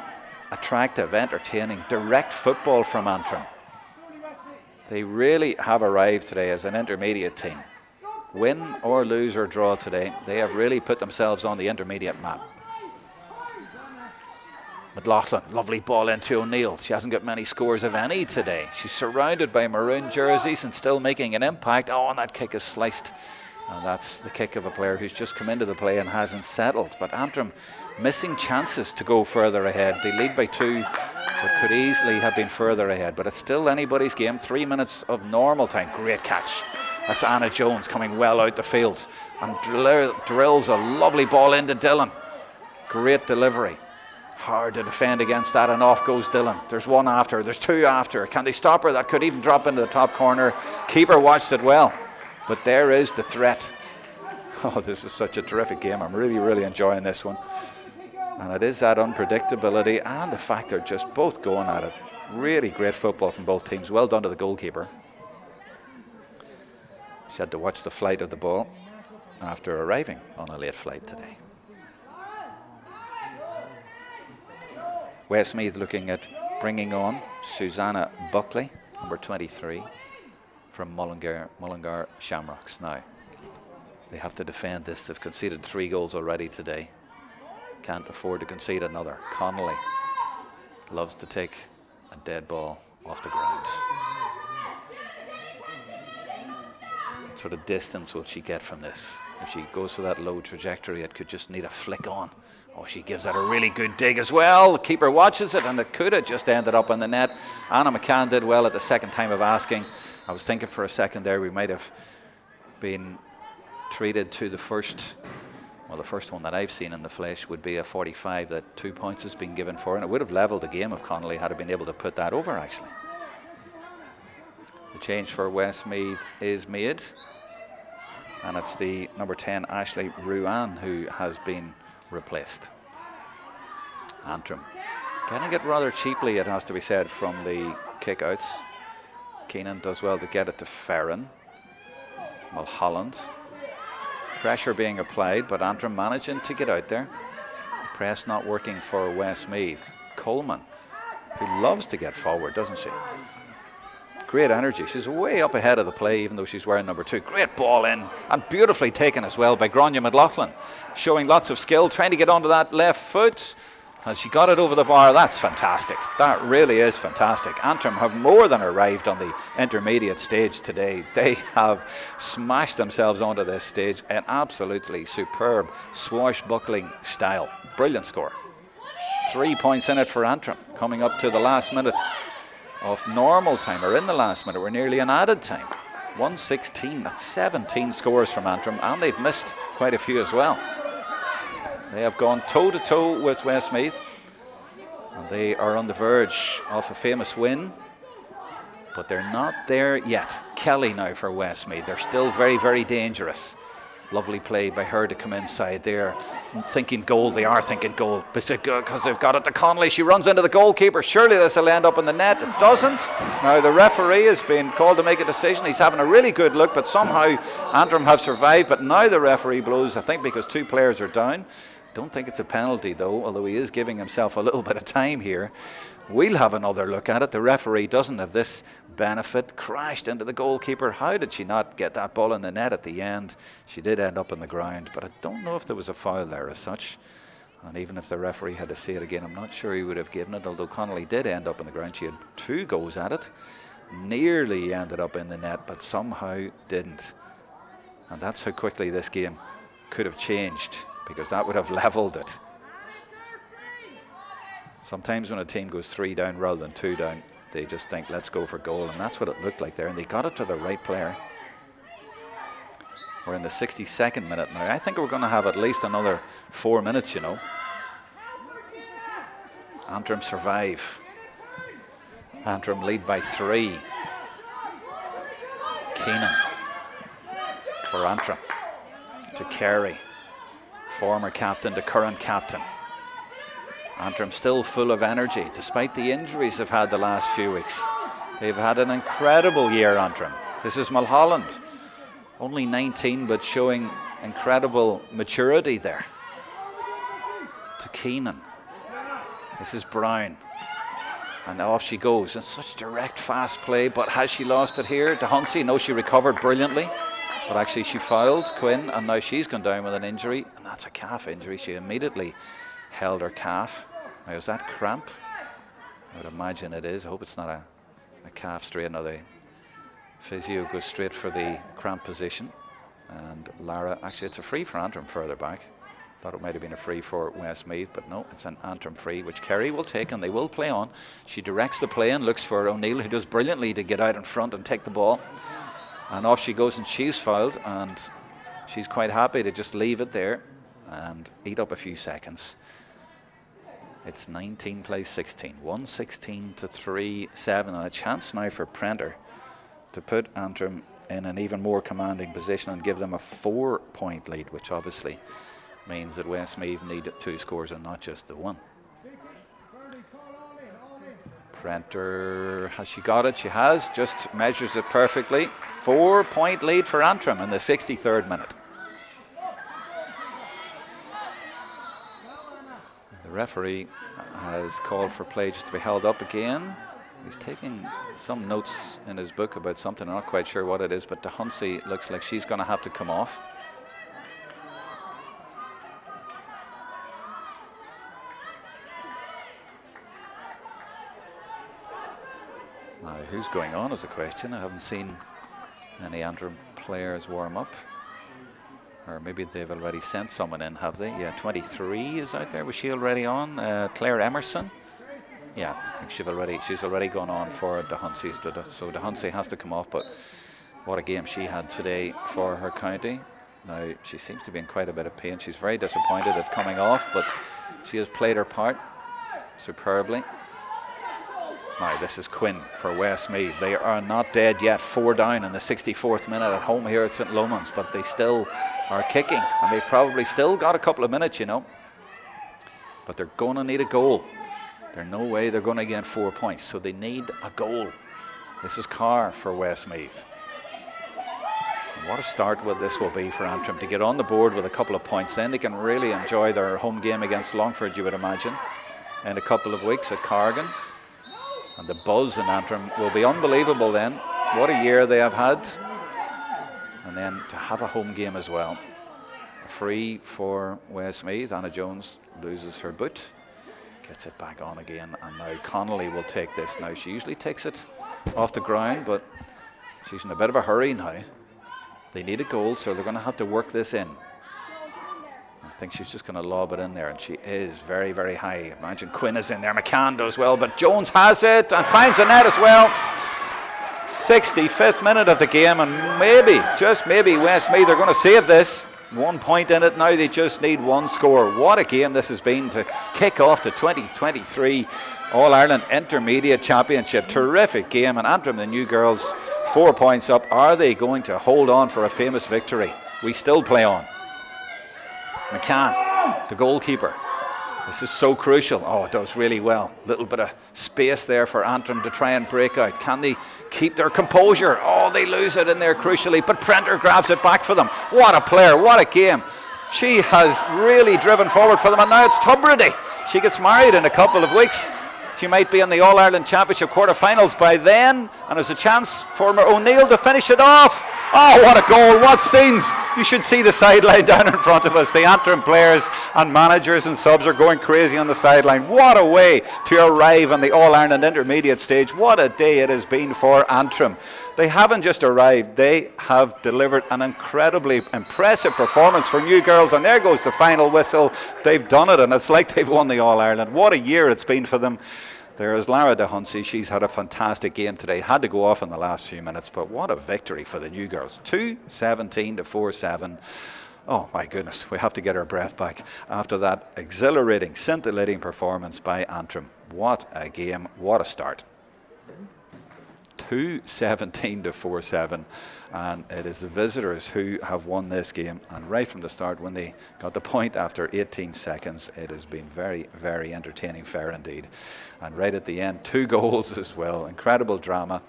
attractive, entertaining, direct football from Antrim. They really have arrived today as an intermediate team. Win or lose or draw today, they have really put themselves on the intermediate map. McLaughlin, lovely ball into O'Neill. She hasn't got many scores of any today. She's surrounded by maroon jerseys and still making an impact. Oh, and that kick is sliced. And that's the kick of a player who's just come into the play and hasn't settled. But Antrim missing chances to go further ahead. They lead by 2, but could easily have been further ahead. But it's still anybody's game. 3 minutes of normal time. Great catch. That's Anna Jones coming well out the field. And drills a lovely ball into Dillon. Great delivery. Hard to defend against that, and off goes Dillon. There's one after, there's 2 after. Can they stop her? That could even drop into the top corner. Keeper watched it well. But there is the threat. Oh, this is such a terrific game. I'm really, really enjoying this one. And it is that unpredictability and the fact they're just both going at it. Really great football from both teams. Well done to the goalkeeper. She had to watch the flight of the ball after arriving on a late flight today. Westmeath looking at bringing on Susanna Buckley, number 23, from Mullingar Shamrocks. Now, they have to defend this. They've conceded 3 goals already today. Can't afford to concede another. Connolly loves to take a dead ball off the ground. What sort of distance will she get from this? If she goes for that low trajectory, it could just need a flick on Oh, she gives that a really good dig as well. The keeper watches it, and it could have just ended up in the net. Anna McCann did well at the second time of asking. I was thinking for a second there we might have been treated to the first one that I've seen in the flesh would be a 45 that 2 points has been given for, and it would have levelled the game if Connolly had been able to put that over, actually. The change for Westmeath is made, and it's the number 10, Ashley Ruan, who has been replaced. Antrim getting it rather cheaply, it has to be said, from the kick-outs. Keenan does well to get it to Ferrin. Mulholland. Pressure being applied, but Antrim managing to get out there. Press not working for Westmeath. Coleman, who loves to get forward, doesn't she? Great energy. She's way up ahead of the play, even though she's wearing number 2. Great ball in, and beautifully taken as well by Grania McLaughlin. Showing lots of skill, trying to get onto that left foot. And she got it over the bar. That's fantastic. That really is fantastic. Antrim have more than arrived on the intermediate stage today. They have smashed themselves onto this stage in absolutely superb swashbuckling style. Brilliant score. 3 points in it for Antrim, coming up to the last minute of normal time, or in the last minute. We're nearly an added time. 1:16. That's 17 scores from Antrim, and they've missed quite a few as well. They have gone toe-to-toe with Westmeath, and they are on the verge of a famous win, but they're not there yet. Kelly now for Westmeath. They're still very, very dangerous. Lovely play by her to come inside there. Thinking goal, they are thinking goal. Because they've got it to Connolly. She runs into the goalkeeper. Surely this will end up in the net. It doesn't. Now the referee has been called to make a decision. He's having a really good look, but somehow Antrim have survived. But now the referee blows, I think because 2 players are down. Don't think it's a penalty though, although he is giving himself a little bit of time here. We'll have another look at it. The referee doesn't have this benefit. Crashed into the goalkeeper. How did she not get that ball in the net at the end? She did end up on the ground, but I don't know if there was a foul there as such. And even if the referee had to see it again, I'm not sure he would have given it, although Connolly did end up on the ground. She had 2 goes at it. Nearly ended up in the net, but somehow didn't. And that's how quickly this game could have changed, because that would have levelled it. Sometimes when a team goes 3 down rather than 2 down, they just think, let's go for goal, and that's what it looked like there, and they got it to the right player. We're in the 62nd minute now. I think we're going to have at least another 4 minutes, you know. Antrim survive. Antrim lead by 3. Keenan for Antrim to Carey. Former captain to current captain. Antrim still full of energy despite the injuries they've had the last few weeks. They've had an incredible year, Antrim. This is Mulholland, only 19 but showing incredible maturity there. To Keenan. This is Brown. And off she goes. And such direct, fast play, but has she lost it here? To Hunsey? No, she recovered brilliantly. But actually she fouled Quinn, and now she's gone down with an injury, and that's a calf injury. She immediately held her calf. Now, is that cramp? I would imagine it is. I hope it's not a calf strain. Now the physio goes straight for the cramp position. And Lara, actually it's a free for Antrim further back. Thought it might have been a free for Westmeath, but no, it's an Antrim free, which Kerry will take, and they will play on. She directs the play and looks for O'Neill, who does brilliantly to get out in front and take the ball. And off she goes, and she's fouled, and she's quite happy to just leave it there and eat up a few seconds. It's 19 plays 16, 1:16 to 3-7, and a chance now for Prenter to put Antrim in an even more commanding position and give them a 4-point lead, which obviously means that Westmeath need 2 scores and not just the 1. Prenter, has she got it? She has, just measures it perfectly. 4-point lead for Antrim in the 63rd minute. The referee has called for play just to be held up again. He's taking some notes in his book about something. I'm not quite sure what it is, but Hunsey looks like she's going to have to come off. Now, who's going on is a question. I haven't seen any Antrim players warm up. Or maybe they've already sent someone in, have they? Yeah, 23 is out there. Was she already on? Claire Emerson. Yeah, I think she's already gone on for the Huntsies. So the Huntsy has to come off. But what a game she had today for her county. Now, she seems to be in quite a bit of pain. She's very disappointed at coming off, but she has played her part superbly. Now, this is Quinn for Westmeath. They are not dead yet. 4 down in the 64th minute at home here at St. Lomans, but they still are kicking, and they've probably still got a couple of minutes, you know. But they're going to need a goal. There's no way they're going to get 4 points, so they need a goal. This is Carr for Westmeath. And what a start this will be for Antrim to get on the board with a couple of points. Then they can really enjoy their home game against Longford, you would imagine, in a couple of weeks at Cargan. And the buzz in Antrim will be unbelievable then. What a year they have had. And then to have a home game as well. A free for Westmeath. Anna Jones loses her boot. Gets it back on again. And now Connolly will take this. Now she usually takes it off the ground, but she's in a bit of a hurry now. They need a goal, so they're going to have to work this in. I think she's just going to lob it in there, and she is very, very high. Imagine Quinn is in there, McCann does well, but Jones has it and finds the net as well. 65th minute of the game, and maybe, just maybe, Westmeath are going to save this. 1 point in it now, they just need one score. What a game this has been to kick off the 2023 All-Ireland Intermediate Championship. Terrific game, and Antrim, the new girls, 4 points up. Are they going to hold on for a famous victory? We still play on. McCann, the goalkeeper. This is so crucial. Oh, it does really well. Little bit of space there for Antrim to try and break out. Can they keep their composure? Oh, they lose it in there crucially, but Prenter grabs it back for them. What a player, what a game. She has really driven forward for them, and now it's Tubridy. She gets married in a couple of weeks. She might be in the All-Ireland Championship quarter-finals by then, and there's a chance for O'Neill to finish it off. Oh, what a goal, what scenes. You should see the sideline down in front of us. The Antrim players and managers and subs are going crazy on the sideline. What a way to arrive on the All-Ireland Intermediate stage. What a day it has been for Antrim. They haven't just arrived, they have delivered an incredibly impressive performance for new girls, and there goes the final whistle. They've done it, and it's like they've won the All-Ireland. What a year it's been for them. There is Lara de Huntsy. She's had a fantastic game today. Had to go off in the last few minutes, but what a victory for the new girls. 2-17 to 4-7. Oh my goodness, we have to get our breath back after that exhilarating, scintillating performance by Antrim. What a game, what a start. 2-17 to 4-7, and it is the visitors who have won this game. And right from the start, when they got the point after 18 seconds, it has been very, very entertaining fare indeed. And right at the end, 2 goals as well. Incredible drama.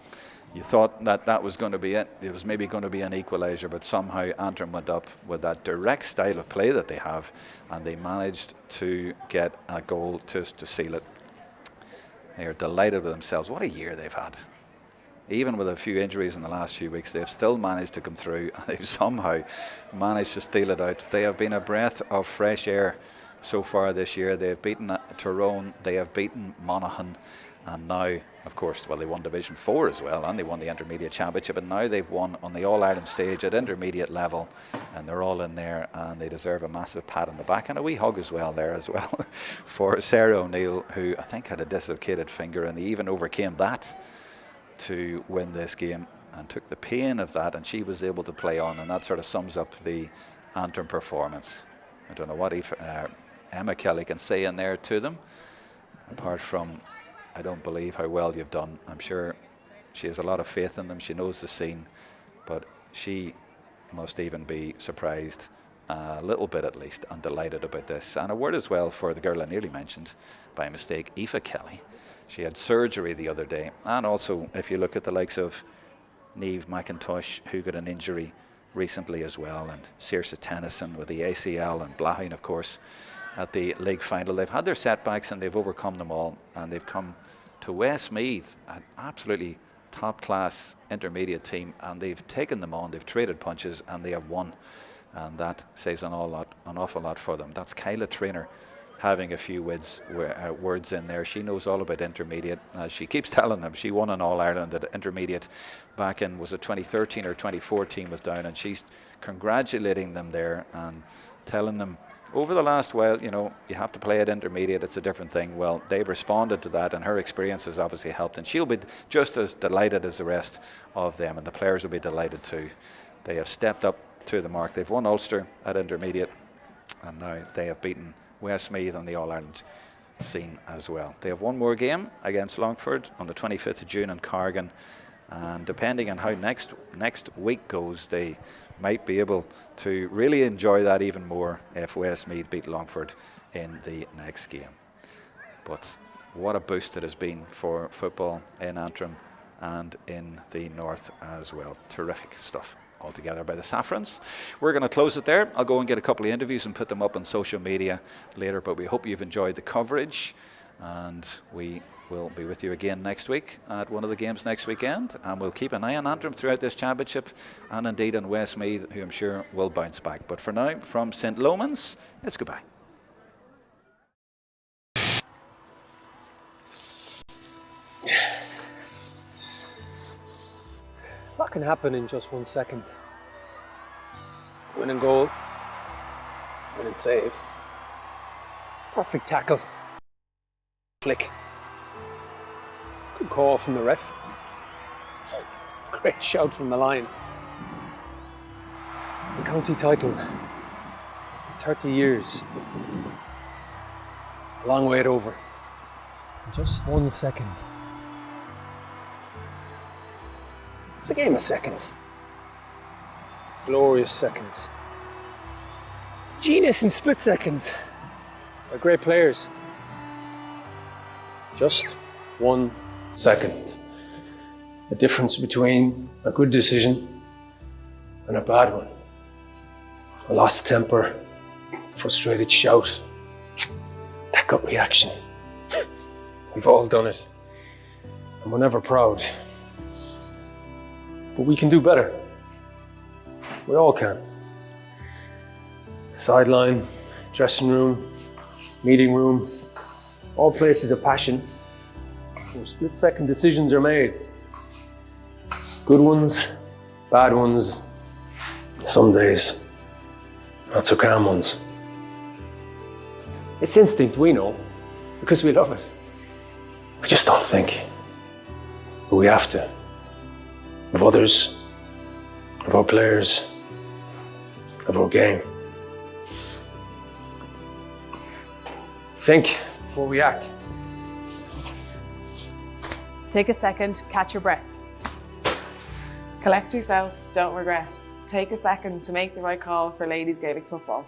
You thought that was going to be it. It was maybe going to be an equaliser, but somehow Antrim went up with that direct style of play that they have, and they managed to get a goal to seal it. They are delighted with themselves. What a year they've had. Even with a few injuries in the last few weeks, they've still managed to come through, and they've somehow managed to steal it out. They have been a breath of fresh air so far this year. They have beaten Tyrone, they have beaten Monaghan, and now, of course, well, they won Division 4 as well, and they won the Intermediate Championship, and now they've won on the All-Ireland stage at intermediate level, and they're all in there, and they deserve a massive pat on the back, and a wee hug as well there as well for Sarah O'Neill, who I think had a dislocated finger, and they even overcame that to win this game and took the pain of that, and she was able to play on, and that sort of sums up the Antrim performance. I don't know what Emma Kelly can say in there to them, apart from, I don't believe how well you've done. I'm sure she has a lot of faith in them, she knows the scene, but she must even be surprised a little bit at least, and delighted about this. And a word as well for the girl I nearly mentioned by mistake, Aoife Kelly. She had surgery the other day, and also if you look at the likes of Niamh McIntosh, who got an injury recently as well, and Saoirse Tennyson with the ACL, and Blahain, of course, at the league final. They've had their setbacks and they've overcome them all, and they've come to Westmeath, an absolutely top-class intermediate team, and they've taken them on, they've traded punches, and they have won, and that says an awful lot for them. That's Kyla Traynor having a few words in there. She knows all about intermediate. As she keeps telling them, she won an All-Ireland at intermediate back in, was it 2013 or 2014 with Down, and she's congratulating them there and telling them over the last while, you know, you have to play at intermediate, it's a different thing. Well, they've responded to that, and her experience has obviously helped, and she'll be just as delighted as the rest of them, and the players will be delighted too. They have stepped up to the mark. They've won Ulster at intermediate, and now they have beaten Westmeath on the All-Ireland scene as well. They have one more game against Longford on the 25th of June in Cargan, and depending on how next week goes, they might be able to really enjoy that even more if Westmeath beat Longford in the next game. But what a boost it has been for football in Antrim and in the north as well. Terrific stuff altogether by the Saffrons. We're going to close it there. I'll go and get a couple of interviews and put them up on social media later, but we hope you've enjoyed the coverage, and we will be with you again next week at one of the games next weekend, and we'll keep an eye on Antrim throughout this championship, and indeed on Westmeath, who I'm sure will bounce back. But for now, from St. Lomans, it's goodbye. What can happen in just 1 second? Winning goal, winning save, perfect tackle, flick, good call from the ref, great shout from the line. The county title, after 30 years, a long way over, in just 1 second. It's a game of seconds. Glorious seconds. Genius in split seconds. By great players. Just 1 second. The difference between a good decision and a bad one. A lost temper, frustrated shout, that gut reaction. We've all done it. And we're never proud. But we can do better. We all can. Sideline, dressing room, meeting room, all places of passion where split-second decisions are made. Good ones, bad ones, some days not so calm ones. It's instinct, we know, because we love it. We just don't think. But we have to. Of others, of our players, of our game. Think before we act. Take a second, catch your breath. Collect yourself, don't regret. Take a second to make the right call for ladies Gaelic football.